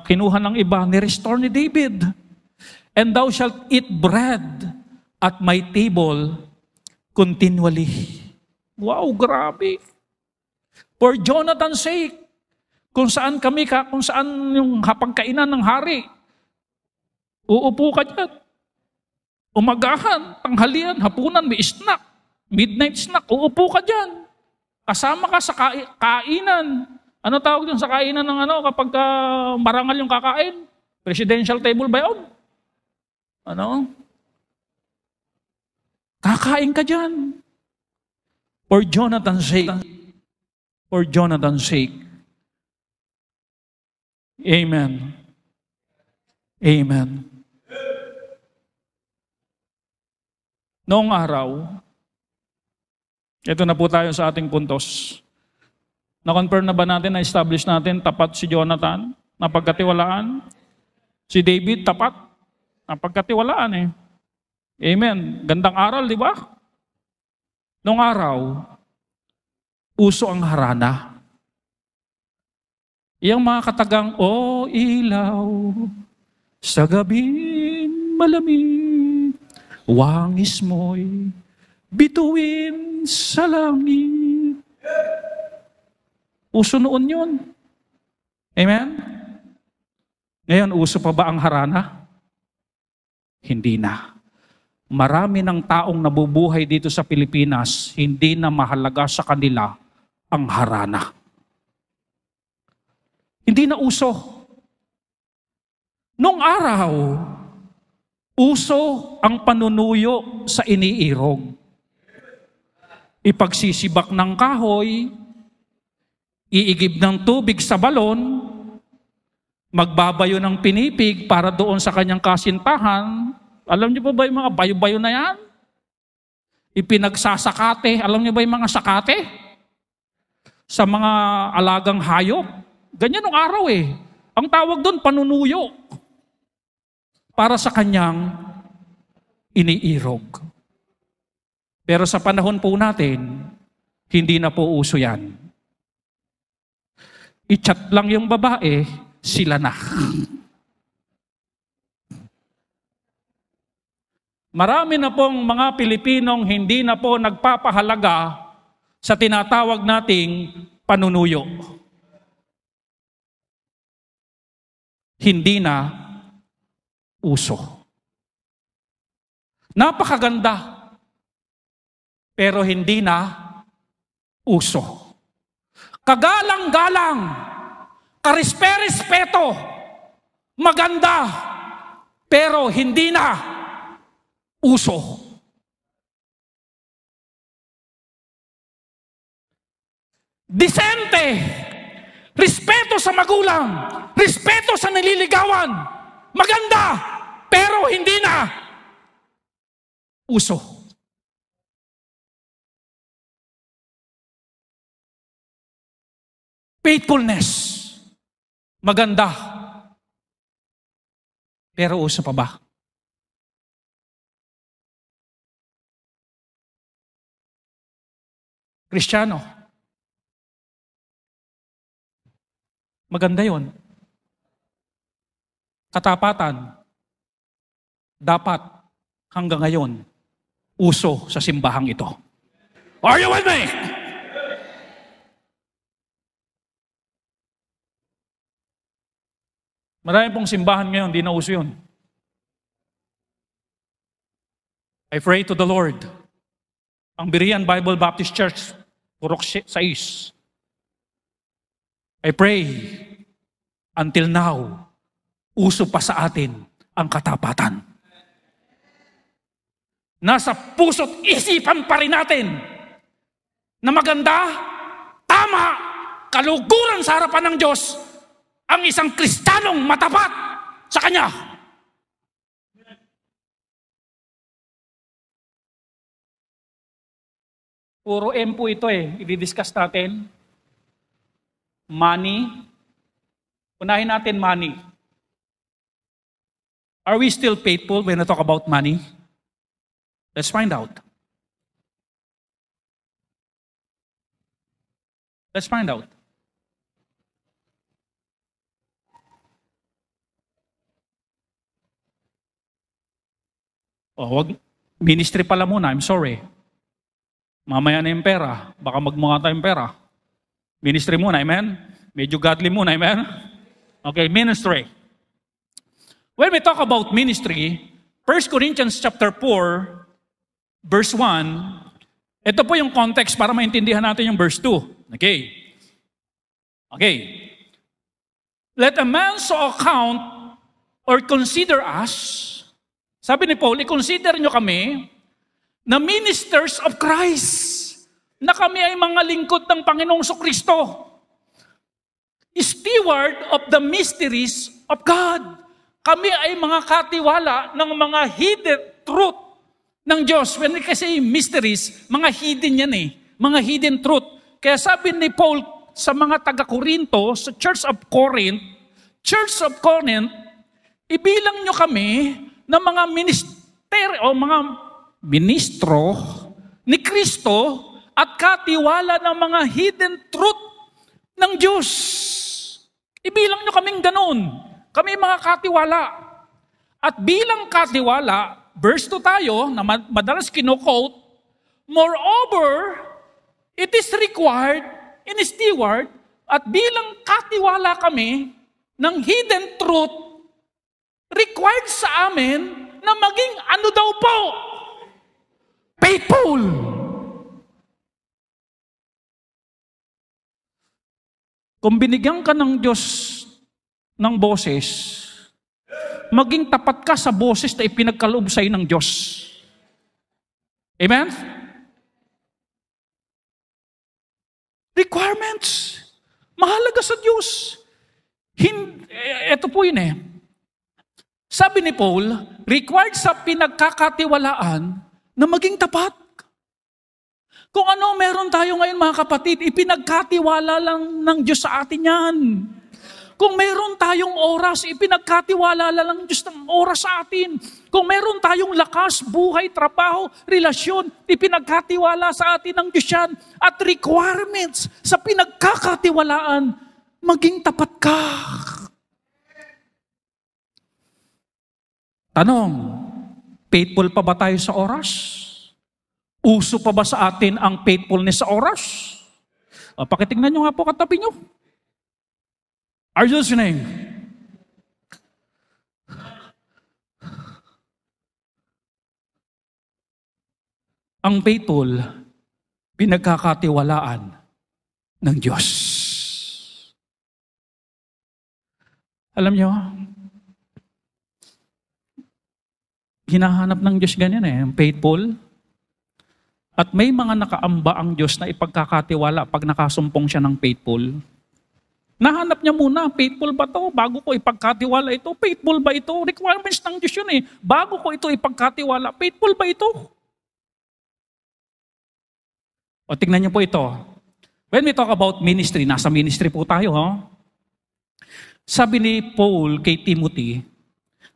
kinuha ng iba, ni-restore ni David. And thou shalt eat bread at my table continually. Wow, grabe. For Jonathan's sake. Kung saan yung hapagkainan ng hari. Uupo ka dyan. Umagahan, tanghalian, hapunan, may snack. Midnight snack, uupo ka dyan. Kasama ka sa kainan. Ano tawag dun sa kainan ng kapag marangal yung kakain? Presidential table ba yun? Kakain ka dyan. For Jonathan's sake. For Jonathan's sake. Amen. Amen. Noong araw, ito na po tayo sa ating puntos. Na-confirm na ba natin, na-establish natin, tapat si Jonathan, napagkatiwalaan? Si David, tapat, napagkatiwalaan eh. Amen. Gandang aral, di ba? Noong araw, uso ang harana. Iyang mga katagang, o ilaw, sa gabing malamig, wangis mo'y bituin sa langit. Uso noon yun. Amen? Ngayon, uso pa ba ang harana? Hindi na. Marami ng taong nabubuhay dito sa Pilipinas, hindi na mahalaga sa kanila ang harana. Hindi na uso. Noong araw, uso ang panunuyo sa iniirog. Ipagsisibak ng kahoy, iigib ng tubig sa balon, magbabayo ng pinipig para doon sa kanyang kasintahan. Alam niyo ba yung mga bayo-bayo na yan? Ipinagsasakate. Alam niyo ba yung mga sakate? Sa mga alagang hayop. Ganyan ang araw eh. Ang tawag doon, panunuyo. Para sa kanyang iniirog. Pero sa panahon po natin, hindi na po uso yan. I-chat lang yung babae, sila na. Marami na pong mga Pilipinong hindi na po nagpapahalaga sa tinatawag nating panunuyo. Hindi na uso. Napakaganda, pero hindi na uso. Kagalang-galang, karespe-respeto, maganda, pero hindi na uso. Disente, respeto sa magulang, respeto sa nililigawan, maganda, pero hindi na uso. Faithfulness, maganda, pero uso pa ba? Kristiyano, maganda yon. Katapatan, dapat hanggang ngayon, uso sa simbahang ito. Are you with me? Marami pong simbahan ngayon, di na uso yun. I pray to the Lord. Ang Berean Bible Baptist Church, Purok 6. I pray, until now, uso pa sa atin ang katapatan. Nasa puso't isipan pa rin natin na maganda, tama, kaluguran sa harapan ng Diyos ang isang Kristiyanong matapat sa Kanya. Puro M po ito eh. I-discuss natin. Money. Unahin natin money. Are we still faithful when I talk about money? Let's find out. Let's find out. Wag. Ministry pala muna. I'm sorry. Mamaya na yung pera. Baka magmukha tayong pera. Ministry muna, amen? Medyo godly muna, amen? Okay, ministry. When we talk about ministry, 1 Corinthians chapter 4, verse 1, ito po yung context para maintindihan natin yung verse 2. Okay. Let a man so account or consider us, sabi ni Paul, i-consider nyo kami na ministers of Christ, na kami ay mga lingkod ng Panginoong Kristo, steward of the mysteries of God. Kami ay mga katiwala ng mga hidden truth ng Diyos. When we say mysteries, mga hidden yan eh. Mga hidden truth. Kaya sabi ni Paul sa mga taga-Korinto, sa Church of Corinth, ibilang nyo kami na mga mga ministro ni Kristo at katiwala ng mga hidden truth ng Diyos. Ibilang nyo kaming ganun. Kami mga katiwala. At bilang katiwala, verse 2 tayo, na madalas kino-quote, moreover, it is required in steward, at bilang katiwala kami ng hidden truth, required sa amin na maging ano daw po? Faithful. Kung binigyan ka ng Diyos ng boses, maging tapat ka sa boses na ipinagkaloob sa'yo ng Diyos. Amen? Requirements. Mahalaga sa Diyos. Ito po yun eh. Sabi ni Paul, required sa pinagkakatiwalaan na maging tapat. Kung ano meron tayo ngayon mga kapatid, ipinagkatiwala lang ng Diyos sa atin yan. Kung meron tayong oras, ipinagkatiwala lang ng Diyos ng oras sa atin. Kung meron tayong lakas, buhay, trabaho, relasyon, ipinagkatiwala sa atin ng Diyos yan. At requirements sa pinagkakatiwalaan, maging tapat ka. Tanong, faithful pa ba tayo sa oras? Uso pa ba sa atin ang faithfulness sa oras? Pakitingnan nyo nga po katabi nyo. Are you listening? Ang faithful, pinagkakatiwalaan ng Diyos. Alam nyo, hinahanap ng Diyos ganyan eh, ang faithful. At may mga nakaamba ang Diyos na ipagkakatiwala pag nakasumpong siya ng faithful. Nahanap niya muna, faithful ba ito? Bago ko ipagkatiwala ito, faithful ba ito? Requirements ng Diyos yun eh. Bago ko ito ipagkatiwala, faithful ba ito? O tingnan niyo po ito. When we talk about ministry, nasa ministry po tayo. Sabi ni Paul kay Timothy,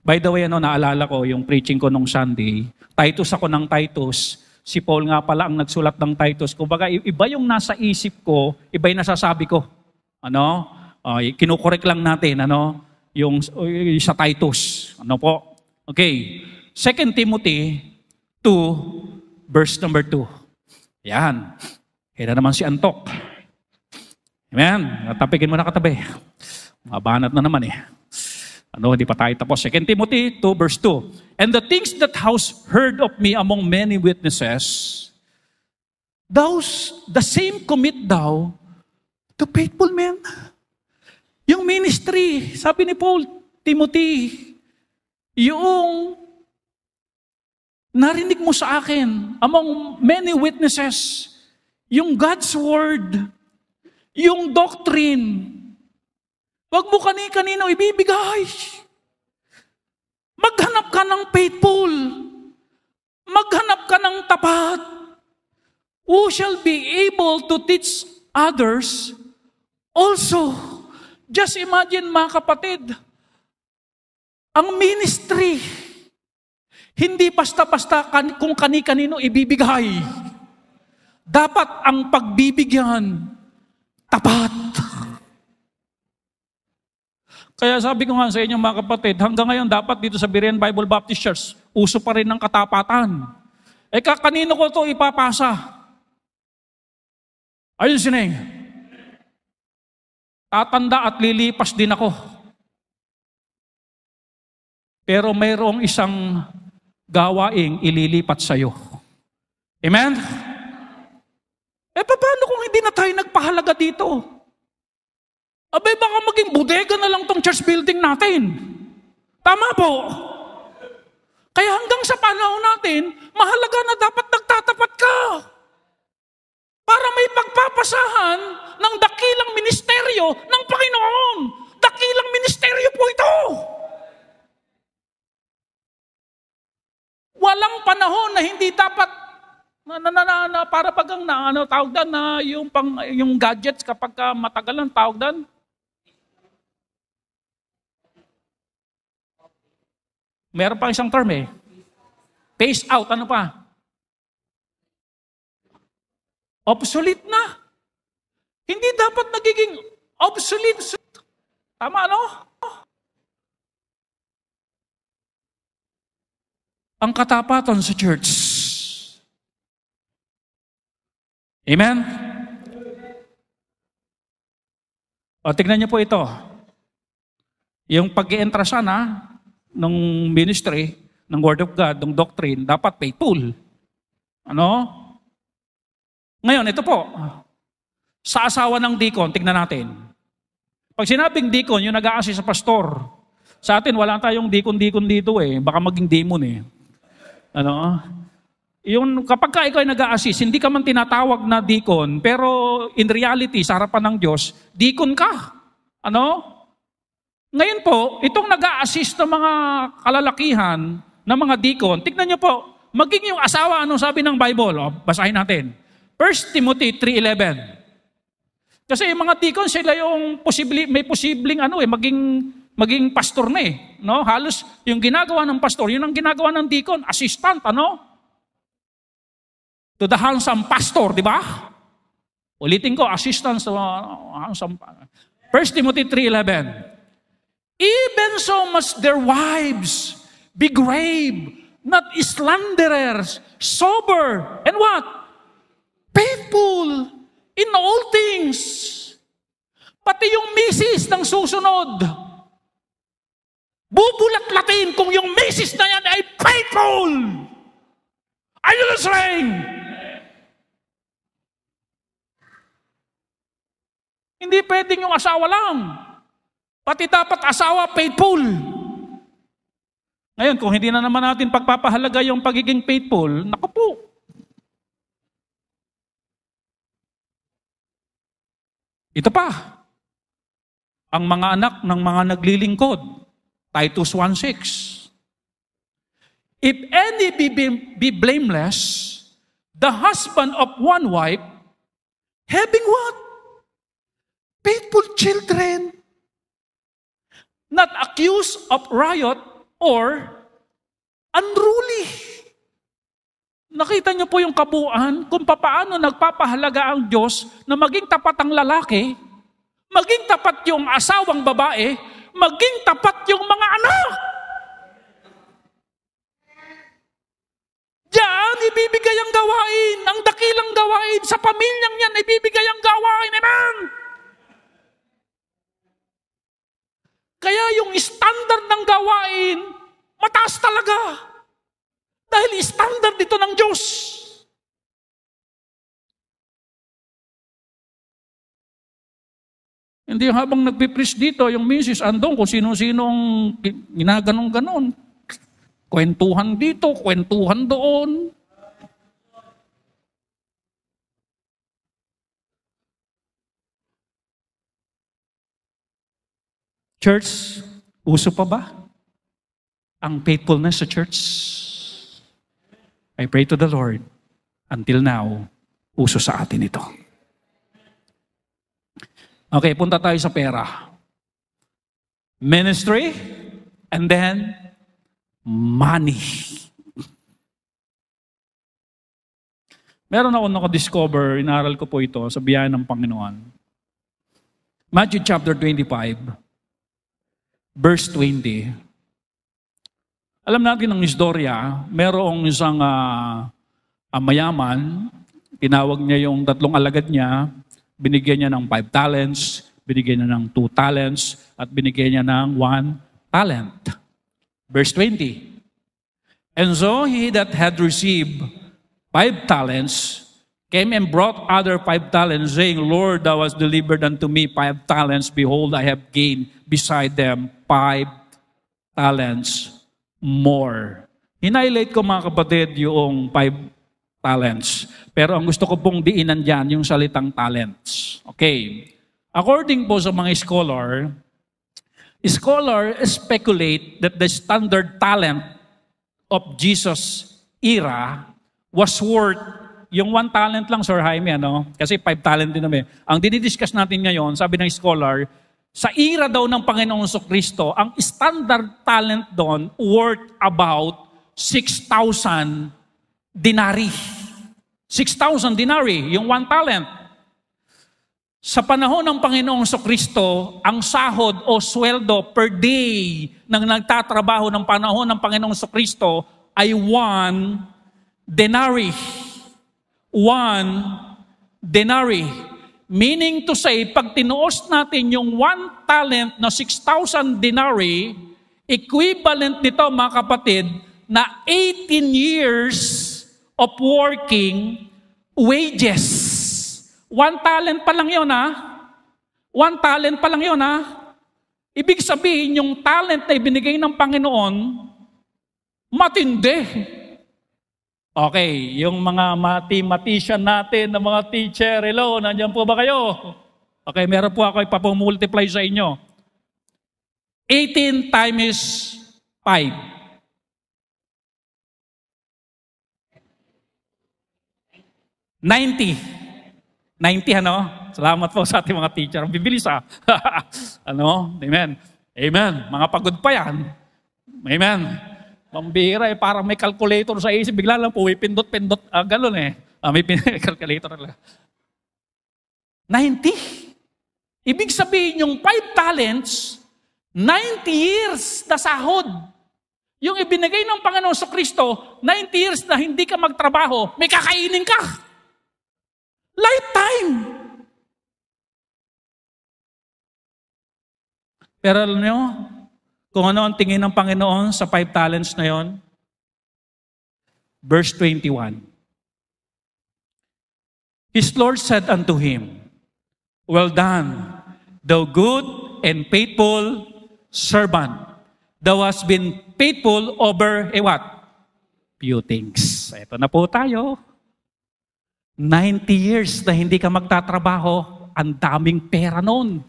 by the way, naalala ko yung preaching ko nung Sunday, Titus ako ng Titus. Si Paul nga pala ang nagsulat ng Titus. Kumbaga, iba yung nasa isip ko, iba yung nasasabi ko. Kinukorek lang natin, yung sa Titus. Ano po? Okay. 2 Timothy 2, verse number 2. Yan. Kaya naman si Antok. Amen. Tapigin mo na katabi. Mabanat na naman eh. Hindi pa tayo tapos. 2 Timothy 2, verse 2. And the things that hast heard of me among many witnesses, the same commit thou to faithful men. Yung ministry, sabi ni Paul, Timothy, yung narinig mo sa akin, among many witnesses, yung God's word, yung doctrine, wag mo kani-kanino ibibigay. Maghanap ka ng faithful. Maghanap ka ng tapat. Who shall be able to teach others also. Just imagine mga kapatid, ang ministry, hindi basta-basta kung kani-kanino ibibigay. Dapat ang pagbibigyan, tapat. Kaya sabi ko nga sa inyo mga kapatid, hanggang ngayon dapat dito sa Berean Bible Baptist Church, uso pa rin ng katapatan. Kanino ko ito ipapasa? Are you listening? tatanda at lilipas din ako. Pero mayroong isang gawaing ililipat sa'yo. Amen? Paano kung hindi na tayo nagpahalaga dito? Abay, baka maging bodega na lang tong church building natin. Tama po. Kaya hanggang sa panahon natin, mahalaga na dapat nagtatapat ka. Para may pagpapasahan ng dakilang ministeryo ng Panginoon. Dakilang ministeryo po ito. Walang panahon na hindi dapat para bagang tawag dan na yung gadgets kapag matagal ang tawag dan. Meron pa isang term Phase out, ano pa? Obsolete na. Hindi dapat nagiging obsolete. Tama, no? Ang katapatan sa church. Amen? O, tignan niyo po ito. Yung pag-i-entra sana ng ministry, ng Word of God, ng doctrine, dapat faithful. Ano? Ngayon, ito po. Sa asawa ng deacon, tignan natin. Pag sinabing deacon, yung nag-a-assist sa pastor. Sa atin, wala tayong deacon-deacon dito Baka maging demon Ano? Yung kapag ka ikaw ay nag-a-assist, hindi ka man tinatawag na deacon, pero in reality, sa harapan ng Diyos, deacon ka. Ano? Ngayon po, itong nag-a-assist ng mga kalalakihan, ng mga deacon, tignan niyo po, maging yung asawa, anong sabi ng Bible? Basahin natin. 1 Timothy 3:11. Kasi yung mga deacon, sila yung may posibleng maging pastor na no? Halos yung ginagawa ng pastor, yun ang ginagawa ng deacon, assistant, ano? To the handsome pastor, di ba? Ulitin ko, assistant sa handsome. 1 Timothy 3:11. Even so must their wives be grave, not slanderers, sober, and what? Faithful in all things. Pati yung misis ng susunod, bubulat-latin kung yung misis na yan ay faithful. Are you listening? Hindi pwedeng yung asawa lang. Pati dapat asawa faithful. Ngayon, kung hindi na naman natin pagpapahalaga yung pagiging faithful, naku po. Ito pa. Ang mga anak ng mga naglilingkod. Titus 1:6. If any be blameless, the husband of one wife, having what? Faithful children, not accused of riot or unruly. Nakita niyo po yung kabuuan kung paano nagpapahalaga ang Diyos na maging tapat ang lalaki, maging tapat yung asawang babae, maging tapat yung mga anak. Diyan, ibibigay ang gawain, ang dakilang gawain, sa pamilyang yan, ibibigay ang gawain. Amen? Kaya yung standard ng gawain, mataas talaga. Dahil standard dito ng Diyos. Hindi habang nagpipreach dito, yung misis, andong kung sino-sinong ginaganong-ganon. Kwentuhan dito, kwentuhan doon. Church, uso pa ba ang faithfulness sa church? I pray to the Lord, until now, uso sa atin ito. Okay, punta tayo sa pera. Ministry, and then money. Meron ako nakadiscover, inaral ko po ito sa biyaya ng Panginoon. Matthew chapter 25, verse 20. Alam natin ang istorya, merong isang mayaman, tinawag niya yung 3 alagad niya, binigyan niya ng 5 talents, binigyan niya ng 2 talents, at binigyan niya ng 1 talent. Verse 20. And so he that had received 5 talents came and brought other 5 talents, saying, Lord, thou hast delivered unto me 5 talents. Behold, I have gained beside them 5 talents more. Hinighlight ko mga kapatid yung 5 talents. Pero ang gusto ko pong diinan dyan, yung salitang talents. Okay. According po sa mga scholar speculate that the standard talent of Jesus' era was worth yung 1 talent lang, Sir Jaime, ano? Kasi 5 talent din naman. Ang dinidiscuss natin ngayon, sabi ng scholar, sa era daw ng Panginoong Kristo, ang standard talent doon worth about 6,000 dinari. 6,000 dinari, yung 1 talent. Sa panahon ng Panginoong Kristo, ang sahod o sweldo per day ng nagtatrabaho ng panahon ng Panginoong Kristo ay 1 denari. 1 denari. Meaning to say, pag tinuos natin yung 1 talent na 6,000 denari, equivalent nito mga kapatid, na 18 years of working wages. 1 talent pa lang yun, ha? 1 talent pa lang yun, ha? Ibig sabihin, yung talent na ibinigay ng Panginoon, matindi. Okay, yung mga mathematician natin, na mga teacher, hello, nandiyan po ba kayo? Okay, meron po ako ipapamultiply sa inyo. 18 times 5. 90. 90, ano? Salamat po sa ating mga teacher. Ang bibilis, ha? Ano? Amen. Amen. Mga pagod pa yan. Amen. Mambira, parang may calculator sa isip. Bigla lang po, pindot-pindot. Ganun eh. May calculator lang. 90. Ibig sabihin, yung 5 talents, 90 years na sahod. Yung ibinigay ng Panginoon sa Kristo, 90 years na hindi ka magtrabaho, may kakainin ka. Lifetime. Pero alam nyo, kung ano ang tingin ng Panginoon sa 5 talents na yon? Verse 21. His Lord said unto him, Well done, thou good and faithful servant. Thou hast been faithful over what? Few things. Ito na po tayo. 90 years na hindi ka magtatrabaho, ang daming pera noon.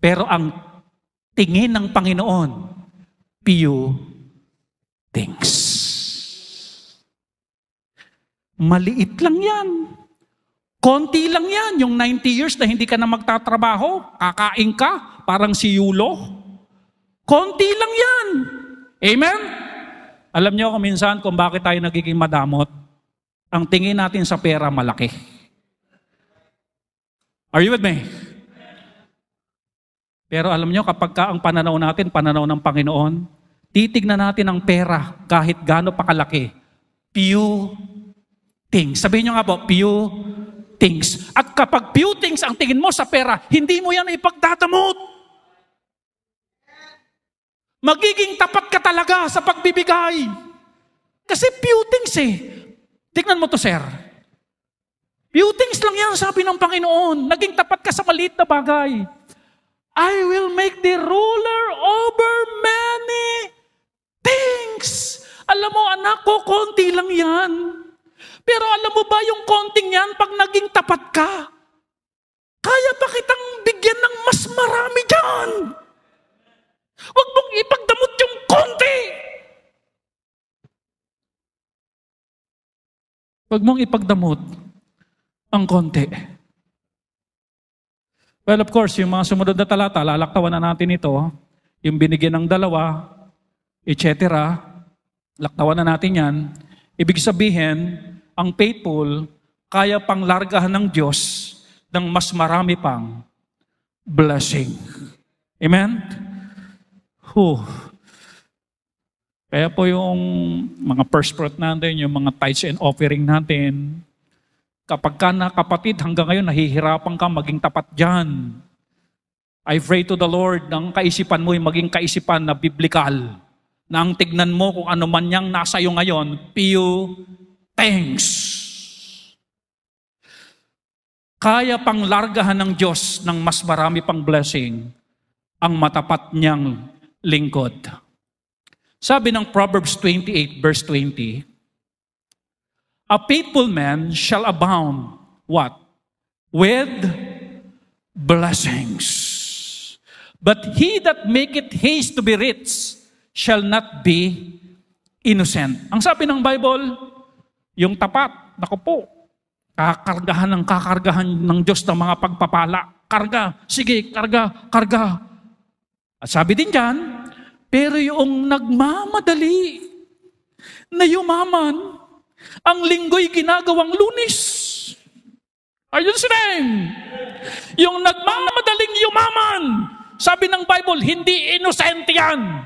Pero ang tingin ng Panginoon, few things. Maliit lang yan. Konti lang yan, yung 90 years na hindi ka na magtatrabaho, kakain ka, parang si Yulo. Konti lang yan. Amen? Alam niyo kung minsan kung bakit tayo nagiging madamot? Ang tingin natin sa pera malaki. Are you with me? Pero alam nyo, kapag ang pananaw natin, pananaw ng Panginoon, titignan natin ang pera kahit gaano pa kalaki. Few things. Sabihin nyo nga po, few things. At kapag few things ang tingin mo sa pera, hindi mo yan ipagdadamot. Magiging tapat ka talaga sa pagbibigay. Kasi few things eh. Tignan mo to, sir. Few things lang yan, sabi ng Panginoon. Naging tapat ka sa maliit na bagay. I will make the ruler over many things. Alam mo, anak ko, konti lang yan. Pero alam mo ba yung konting yan, pag naging tapat ka, kaya pa kitang bigyan ng mas marami dyan. Huwag mong ipagdamot yung konti. Huwag mong ipagdamot ang konti. Well, of course, yung mga sumunod na talata, lalaktawan na natin ito. Yung binigyan ng 2, etc. Laktawan na natin yan. Ibig sabihin, ang faithful, kaya pang largahan ng Diyos ng mas marami pang blessing. Amen? Kaya po yung mga first fruit natin, yung mga tithes and offering natin, kapag ka na kapatid hanggang ngayon nahihirapan ka maging tapat dyan. I pray to the Lord ng kaisipan mo ay maging kaisipan na biblikal, na ang tignan mo kung ano man yang nasa iyo ngayon, few things. Kaya pang largahan ng Diyos ng mas marami pang blessing ang matapat niyang lingkod. Sabi ng Proverbs 28 verse 20, a faithful man shall abound, what? With blessings. But he that maketh haste to be rich shall not be innocent. Ang sabi ng Bible, yung tapat, naku po, kakargahan ng Diyos ng mga pagpapala. Karga, sige, karga. At sabi din dyan, pero yung nagmamadali na yumaman, ang linggo'y ginagawang Lunes. Are you listening? Yung nagmamadaling yumaman, sabi ng Bible, hindi innocent yan.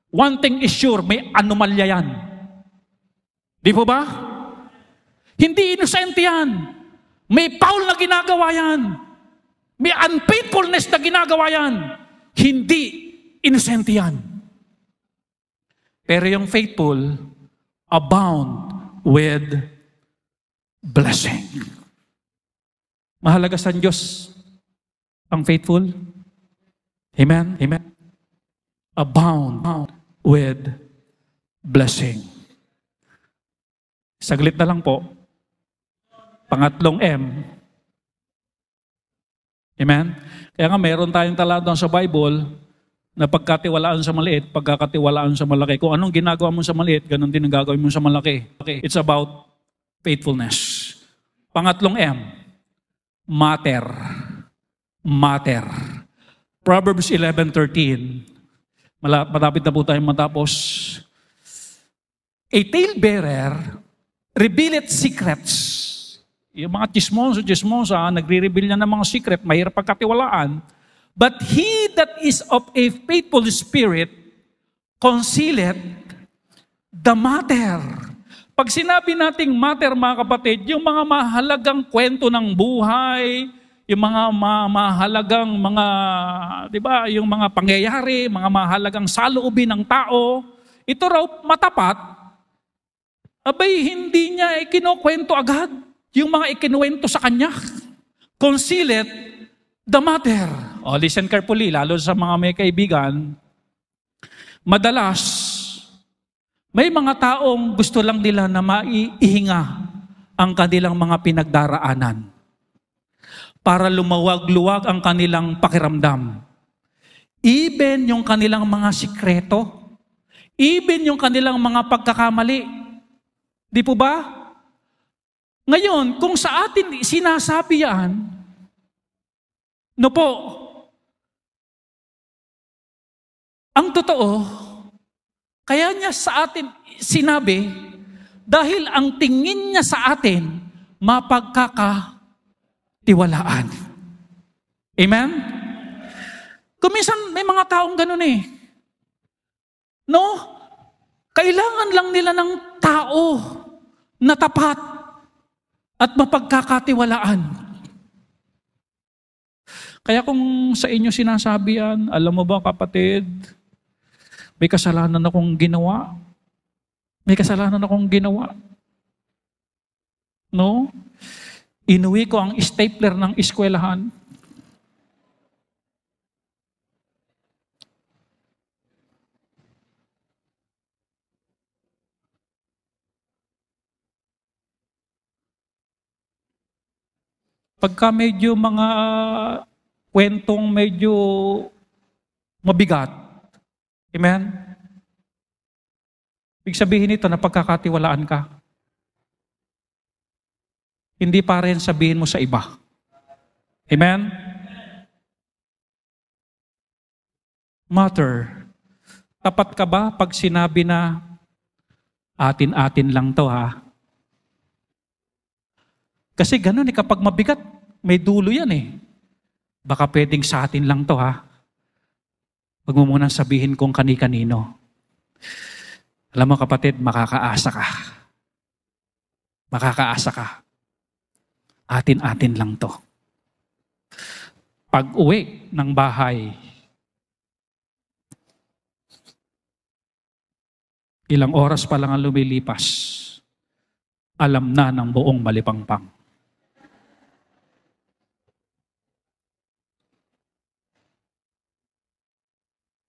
One thing is sure, may anomalya yan. Di po ba? Hindi innocent yan. May foul na ginagawa yan. May unfaithfulness na ginagawa yan. Hindi innocent yan. Pero yung faithful, abound with blessing. Mahalaga sa Diyos ang faithful. Amen? Amen? Abound with blessing. Saglit na lang po. Pangatlong M. Amen? Kaya nga mayroon tayong talata sa Bible na pagkatiwalaan sa maliit, pagkakatiwalaan sa malaki. Kung anong ginagawa mo sa maliit, ganun din ang gagawin mo sa malaki. Okay. It's about faithfulness. Pangatlong M. Matter. Proverbs 11:13. Malapit na po tayong matapos. A talebearer revealeth secrets. Yung mga chismosa, nagre-reveal na ng mga secret, mahirap pagkatiwalaan. But he that is of a faithful spirit concealeth the matter. Pag sinabi nating matter, mga kapatid, yung mga mahalagang kwento ng buhay, yung mga mahalagang mga, di ba, yung mga pangyayari, mga mahalagang saloobin ng tao, ito raw matapat, abay hindi niya ikinukwento agad yung mga ikinuwento sa kanya. Concealeth the matter. O, listen carefully, lalo sa mga may kaibigan, madalas, may mga taong gusto lang nila na maihinga ang kanilang mga pinagdaraanan para lumawag-luwag ang kanilang pakiramdam. Even yung kanilang mga sikreto, even yung kanilang mga pagkakamali. Di po ba? Ngayon, kung sa atin sinasabi yan, no po, ang totoo, kaya niya sa atin sinabi, dahil ang tingin niya sa atin, mapagkakatiwalaan. Amen? Kuminsan may mga taong ganun eh. No? Kailangan lang nila ng tao na tapat at mapagkakatiwalaan. Kaya kung sa inyo sinasabi yan, alam mo ba kapatid, may kasalanan akong ginawa. May kasalanan akong ginawa. No? Inuwi ko ang stapler ng eskwelahan. Pagka medyo mga kwentong medyo mabigat, amen? Ibig sabihin nito na pagkakatiwalaan ka. Hindi pa rin sabihin mo sa iba. Amen? Matter. Tapat ka ba pag sinabi na atin-atin lang to ha? Kasi ganun eh, kapag mabigat, may dulo yan eh. Baka pwedeng sa atin lang to ha. Huwag mo munang sabihin kung kani-kanino. Alam mo kapatid, makakaasa ka. Makakaasa ka. Atin-atin lang to. pag-uwi ng bahay, ilang oras pa lang ang lumilipas, alam na ng buong Malipangpang.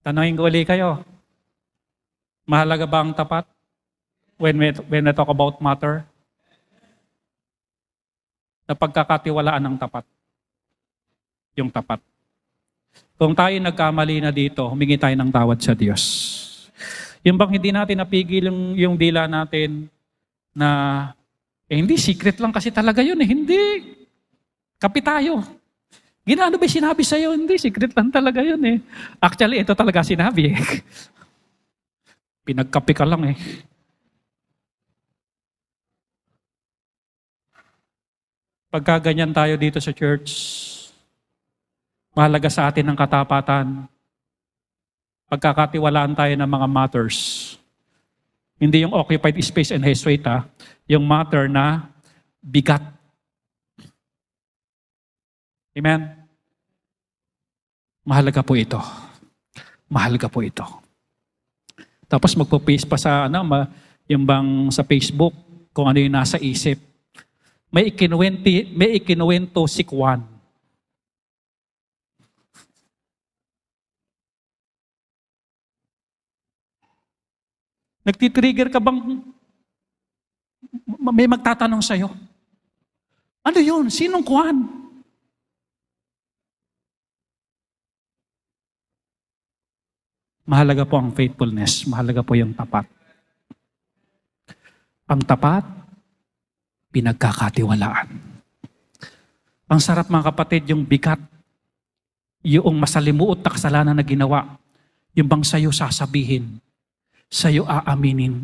Tanungin ko ulit kayo, mahalaga ba ang tapat when we talk about matter? Na pagkakatiwalaan ng tapat. Yung tapat. Kung tayo nagkamali na dito, humingi tayo ng tawad sa Diyos. Yung bang hindi natin napigil yung dila natin na, hindi, secret lang kasi talaga yun eh. Hindi. Kapi tayo. Ginano ba sinabi sa'yo? Hindi, secret lang talaga yun eh. Actually, ito talaga sinabi eh. Pinagkapi ka lang eh. Pagka ganyan tayo dito sa church, mahalaga sa atin ang katapatan. Pagkakatiwalaan tayo ng mga matters. Hindi yung occupied space and his weight, yung matter na bigat. Amen? Mahalaga po ito. Mahalaga po ito. Tapos magpo-paste pa sa, yung bang sa Facebook, kung ano yung nasa isip. May ikinuwento si Juan. Nagtitrigger ka bang may magtatanong sa'yo? Ano yun? Sinong Juan? Mahalaga po ang faithfulness. Mahalaga po yung tapat. Ang tapat, pinagkakatiwalaan. Ang sarap mga kapatid, yung bigat, yung masalimuot na kasalanan na ginawa, yung bang sa'yo sasabihin, sa'yo aaminin.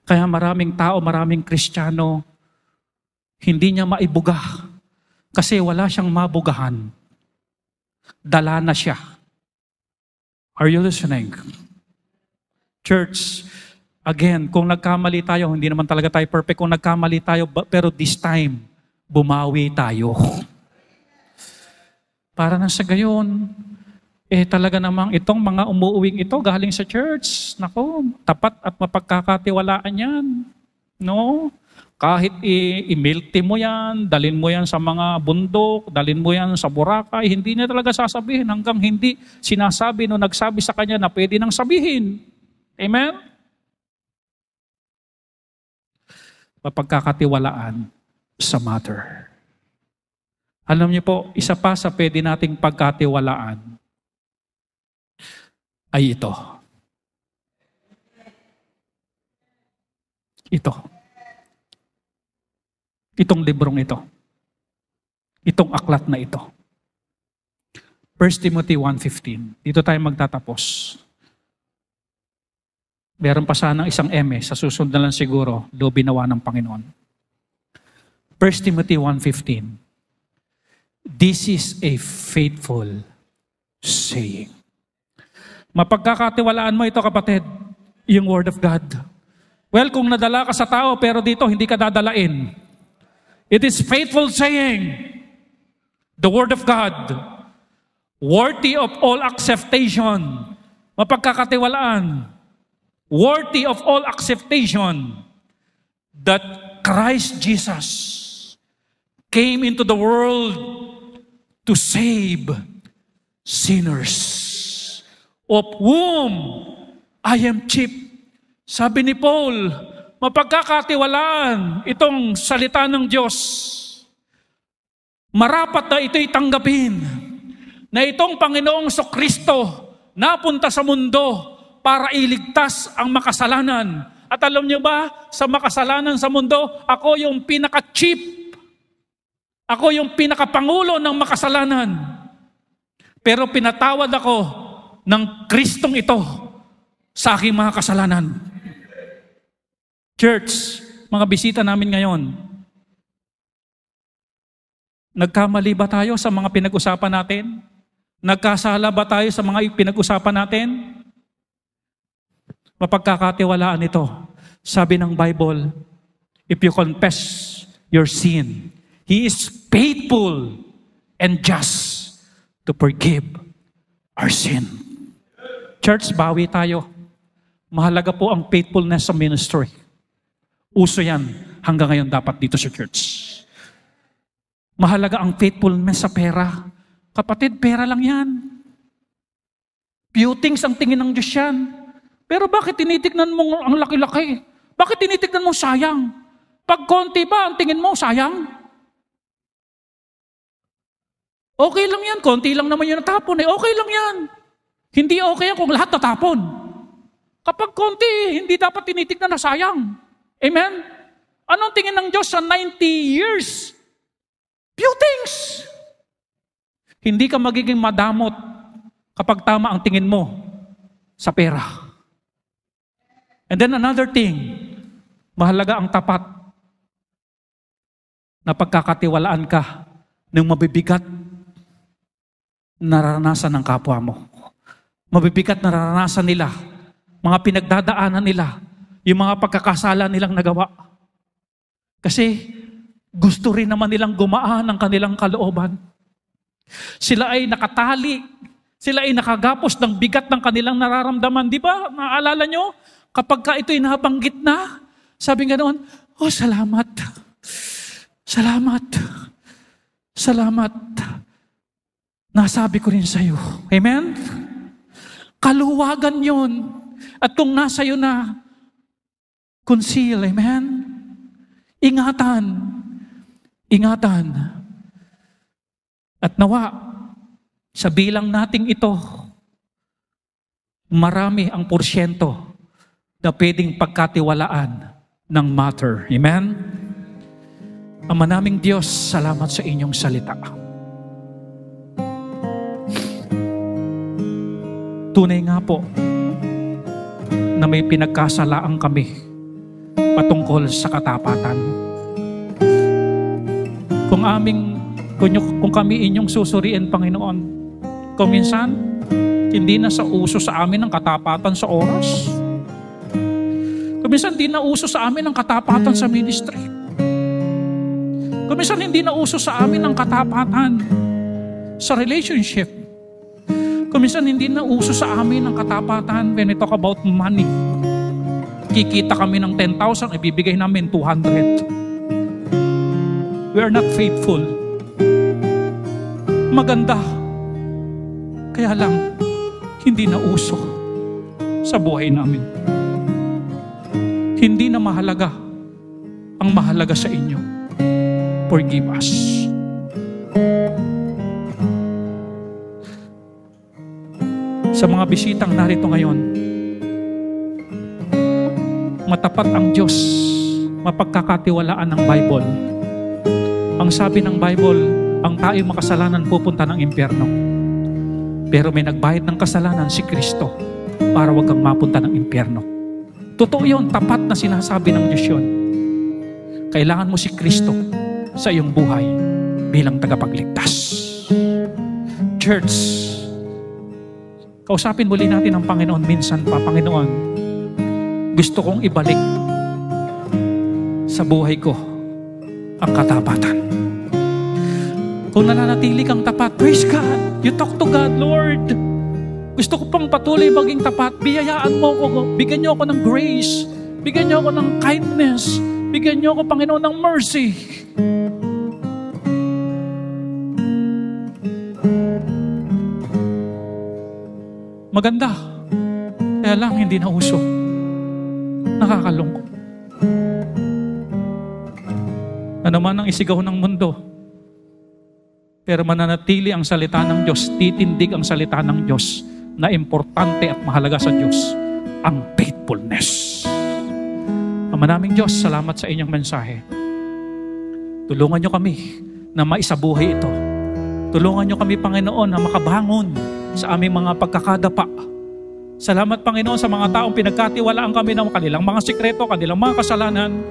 Kaya maraming tao, maraming Kristiyano, hindi niya maibuga kasi wala siyang mabugahan. Dala na siya. Are you listening? Church, again, kung nagkamali tayo, hindi naman talaga tayo perfect. Kung nagkamali tayo, pero this time, bumawi tayo. Para na sa gayon, talaga namang itong mga umuuwing ito galing sa church. Nako, tapat at mapagkakatiwalaan yan. No? Kahit i-milk tea mo yan, dalin mo yan sa mga bundok, dalin mo yan sa Boracay, hindi niya talaga sasabihin hanggang hindi sinasabi no nagsabi sa kanya na pwede nang sabihin. Amen? Mapagkakatiwalaan sa matter. Alam niyo po, isa pa sa pwede nating pagkatiwalaan ay ito. Ito. Itong librong ito. Itong aklat na ito. 1 Timothy 1:15. Dito tayo magtatapos. Meron pa sanang isang sa susunod na lang siguro, binawa ng Panginoon. 1 Timothy 1:15. This is a faithful saying. Mapagkakatiwalaan mo ito, kapatid, yung Word of God. Well, kung nadala ka sa tao, pero dito hindi ka dadalain. It is faithful saying. The Word of God. Worthy of all acceptation. Mapagkakatiwalaan. Worthy of all acceptation. That Christ Jesus came into the world to save sinners, of whom I am chief. Sabi ni Paul, mapagkakatiwalaan itong salita ng Diyos. Marapat na ito'y tanggapin na itong Panginoong Kristo napunta sa mundo para iligtas ang makasalanan. At alam niyo ba, sa makasalanan sa mundo, ako yung pinaka-chief. Ako yung pinaka-pangulo ng makasalanan. Pero pinatawad ako ng Kristong ito sa aking mga kasalanan. Church, mga bisita namin ngayon, nagkamali ba tayo sa mga pinag-usapan natin? Nagkasala ba tayo sa mga pinag-usapan natin? Mapagkakatiwalaan ito. Sabi ng Bible, if you confess your sin, He is faithful and just to forgive our sin. Church, bawi tayo. Mahalaga po ang faithfulness sa ministry. Uso yan hanggang ngayon dapat dito sa church. Mahalaga ang faithfulness sa pera. Kapatid, pera lang yan. Few things ang tingin ng Diyos yan. Pero bakit tinitignan mo ang laki-laki? Bakit tinitignan mo sayang? Pag konti ba ang tingin mo sayang? Okay lang yan, konti lang naman yung natapon eh. Okay lang yan. Hindi okay yan kung lahat natapon. Kapag konti, hindi dapat tinitignan na sayang. Amen? Anong tingin ng Diyos sa 90 years? Few things. Hindi ka magiging madamot kapag tama ang tingin mo sa pera. And then another thing, mahalaga ang tapat na pagkakatiwalaan ka ng mabibigat nararanasan ng kapwa mo. Mabibigat nararanasan nila, mga pinagdadaanan nila, yung mga pagkakasala nilang nagawa. Kasi gusto rin naman nilang gumaan ang kanilang kalooban. Sila ay nakatali, sila ay nakagapos ng bigat ng kanilang nararamdaman. Di ba? Naaalala nyo? Kapag ka ito'y nabanggit na, sabi nga noon, oh salamat, salamat, salamat. Nasabi ko rin sa'yo. Amen? Kaluwagan yun. At kung nasa iyo na, conceal. Amen? Ingatan. Ingatan. At nawa, sa bilang nating ito, marami ang porsyento na pwedeng pagkatiwalaan ng matter. Amen? Ama naming Diyos, salamat sa inyong salita. Tunay nga po na may pinagkasalaan kami patungkol sa katapatan. Kung kami inyong susuriin, Panginoon, kung minsan, hindi na sa uso sa amin ang katapatan sa oras. Kung minsan, hindi na uso sa amin ang katapatan sa ministry. Kung minsan, hindi na uso sa amin ang katapatan sa relationship. Kung minsan, hindi na uso sa amin ang katapatan when we talk about money. Kikita kami ng 10,000, ibibigay namin 200. We are not faithful. Maganda. Kaya lang, hindi na uso sa buhay namin. Hindi na mahalaga. Ang mahalaga sa inyo. Forgive us. Sa mga bisitang narito ngayon, matapat ang Diyos, mapagkakatiwalaan ng Bible. Ang sabi ng Bible, ang tao'y makasalanan pupunta ng impyerno. Pero may nagbayad ng kasalanan, si Kristo, para wag kang mapunta ng impyerno. Totoo yun, tapat na sinasabi ng Diyos yun. Kailangan mo si Kristo sa iyong buhay bilang tagapagligtas. Church, kausapin muli natin ang Panginoon minsan pa. Panginoon, gusto kong ibalik sa buhay ko ang katapatan. Kung nananatili kang tapat, praise God. You talk to God, Lord. Gusto ko pang patuloy maging tapat. Biyayaan mo ko. Bigyan niyo ako ng grace. Bigyan niyo ako ng kindness. Bigyan niyo ako, Panginoon, ng mercy. Maganda. Kaya lang, hindi na uso. Nakakalungkot. Ano man ang isigaw ng mundo, pero mananatili ang salita ng Diyos, titindig ang salita ng Diyos na importante at mahalaga sa Diyos, ang faithfulness. Ama naming Diyos, salamat sa inyong mensahe. Tulungan niyo kami na maisabuhay ito. Tulungan niyo kami, Panginoon, na makabangon sa aming mga pagkakadapa. Salamat, Panginoon, sa mga taong pinagkatiwalaan kami ng kanilang mga sikreto, kanilang mga kasalanan.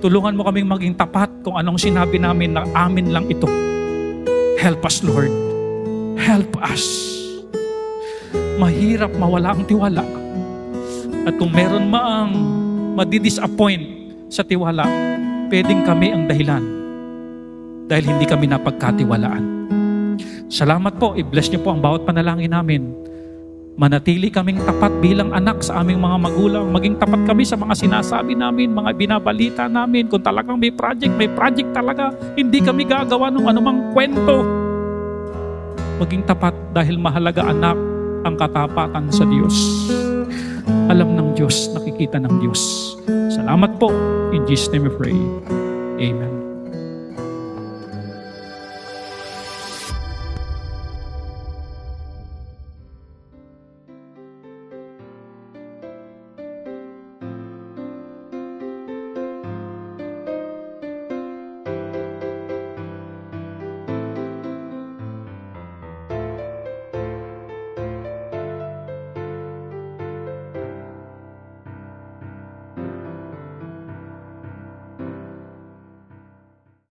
Tulungan mo kaming maging tapat kung anong sinabi namin na amin lang ito. Help us, Lord. Help us. Mahirap mawala ang tiwala. At kung meron maang madidisappoint sa tiwala, pwedeng kami ang dahilan dahil hindi kami napagkatiwalaan. Salamat po. I-bless niyo po ang bawat panalangin namin. Manatili kaming tapat bilang anak sa aming mga magulang. Maging tapat kami sa mga sinasabi namin, mga binabalita namin. Kung talagang may project talaga. Hindi kami gagawa ng anumang kwento. Maging tapat dahil mahalaga, anak, ang katapatan sa Diyos. Alam ng Diyos, nakikita ng Diyos. Salamat po. In Jesus' name we pray. Amen.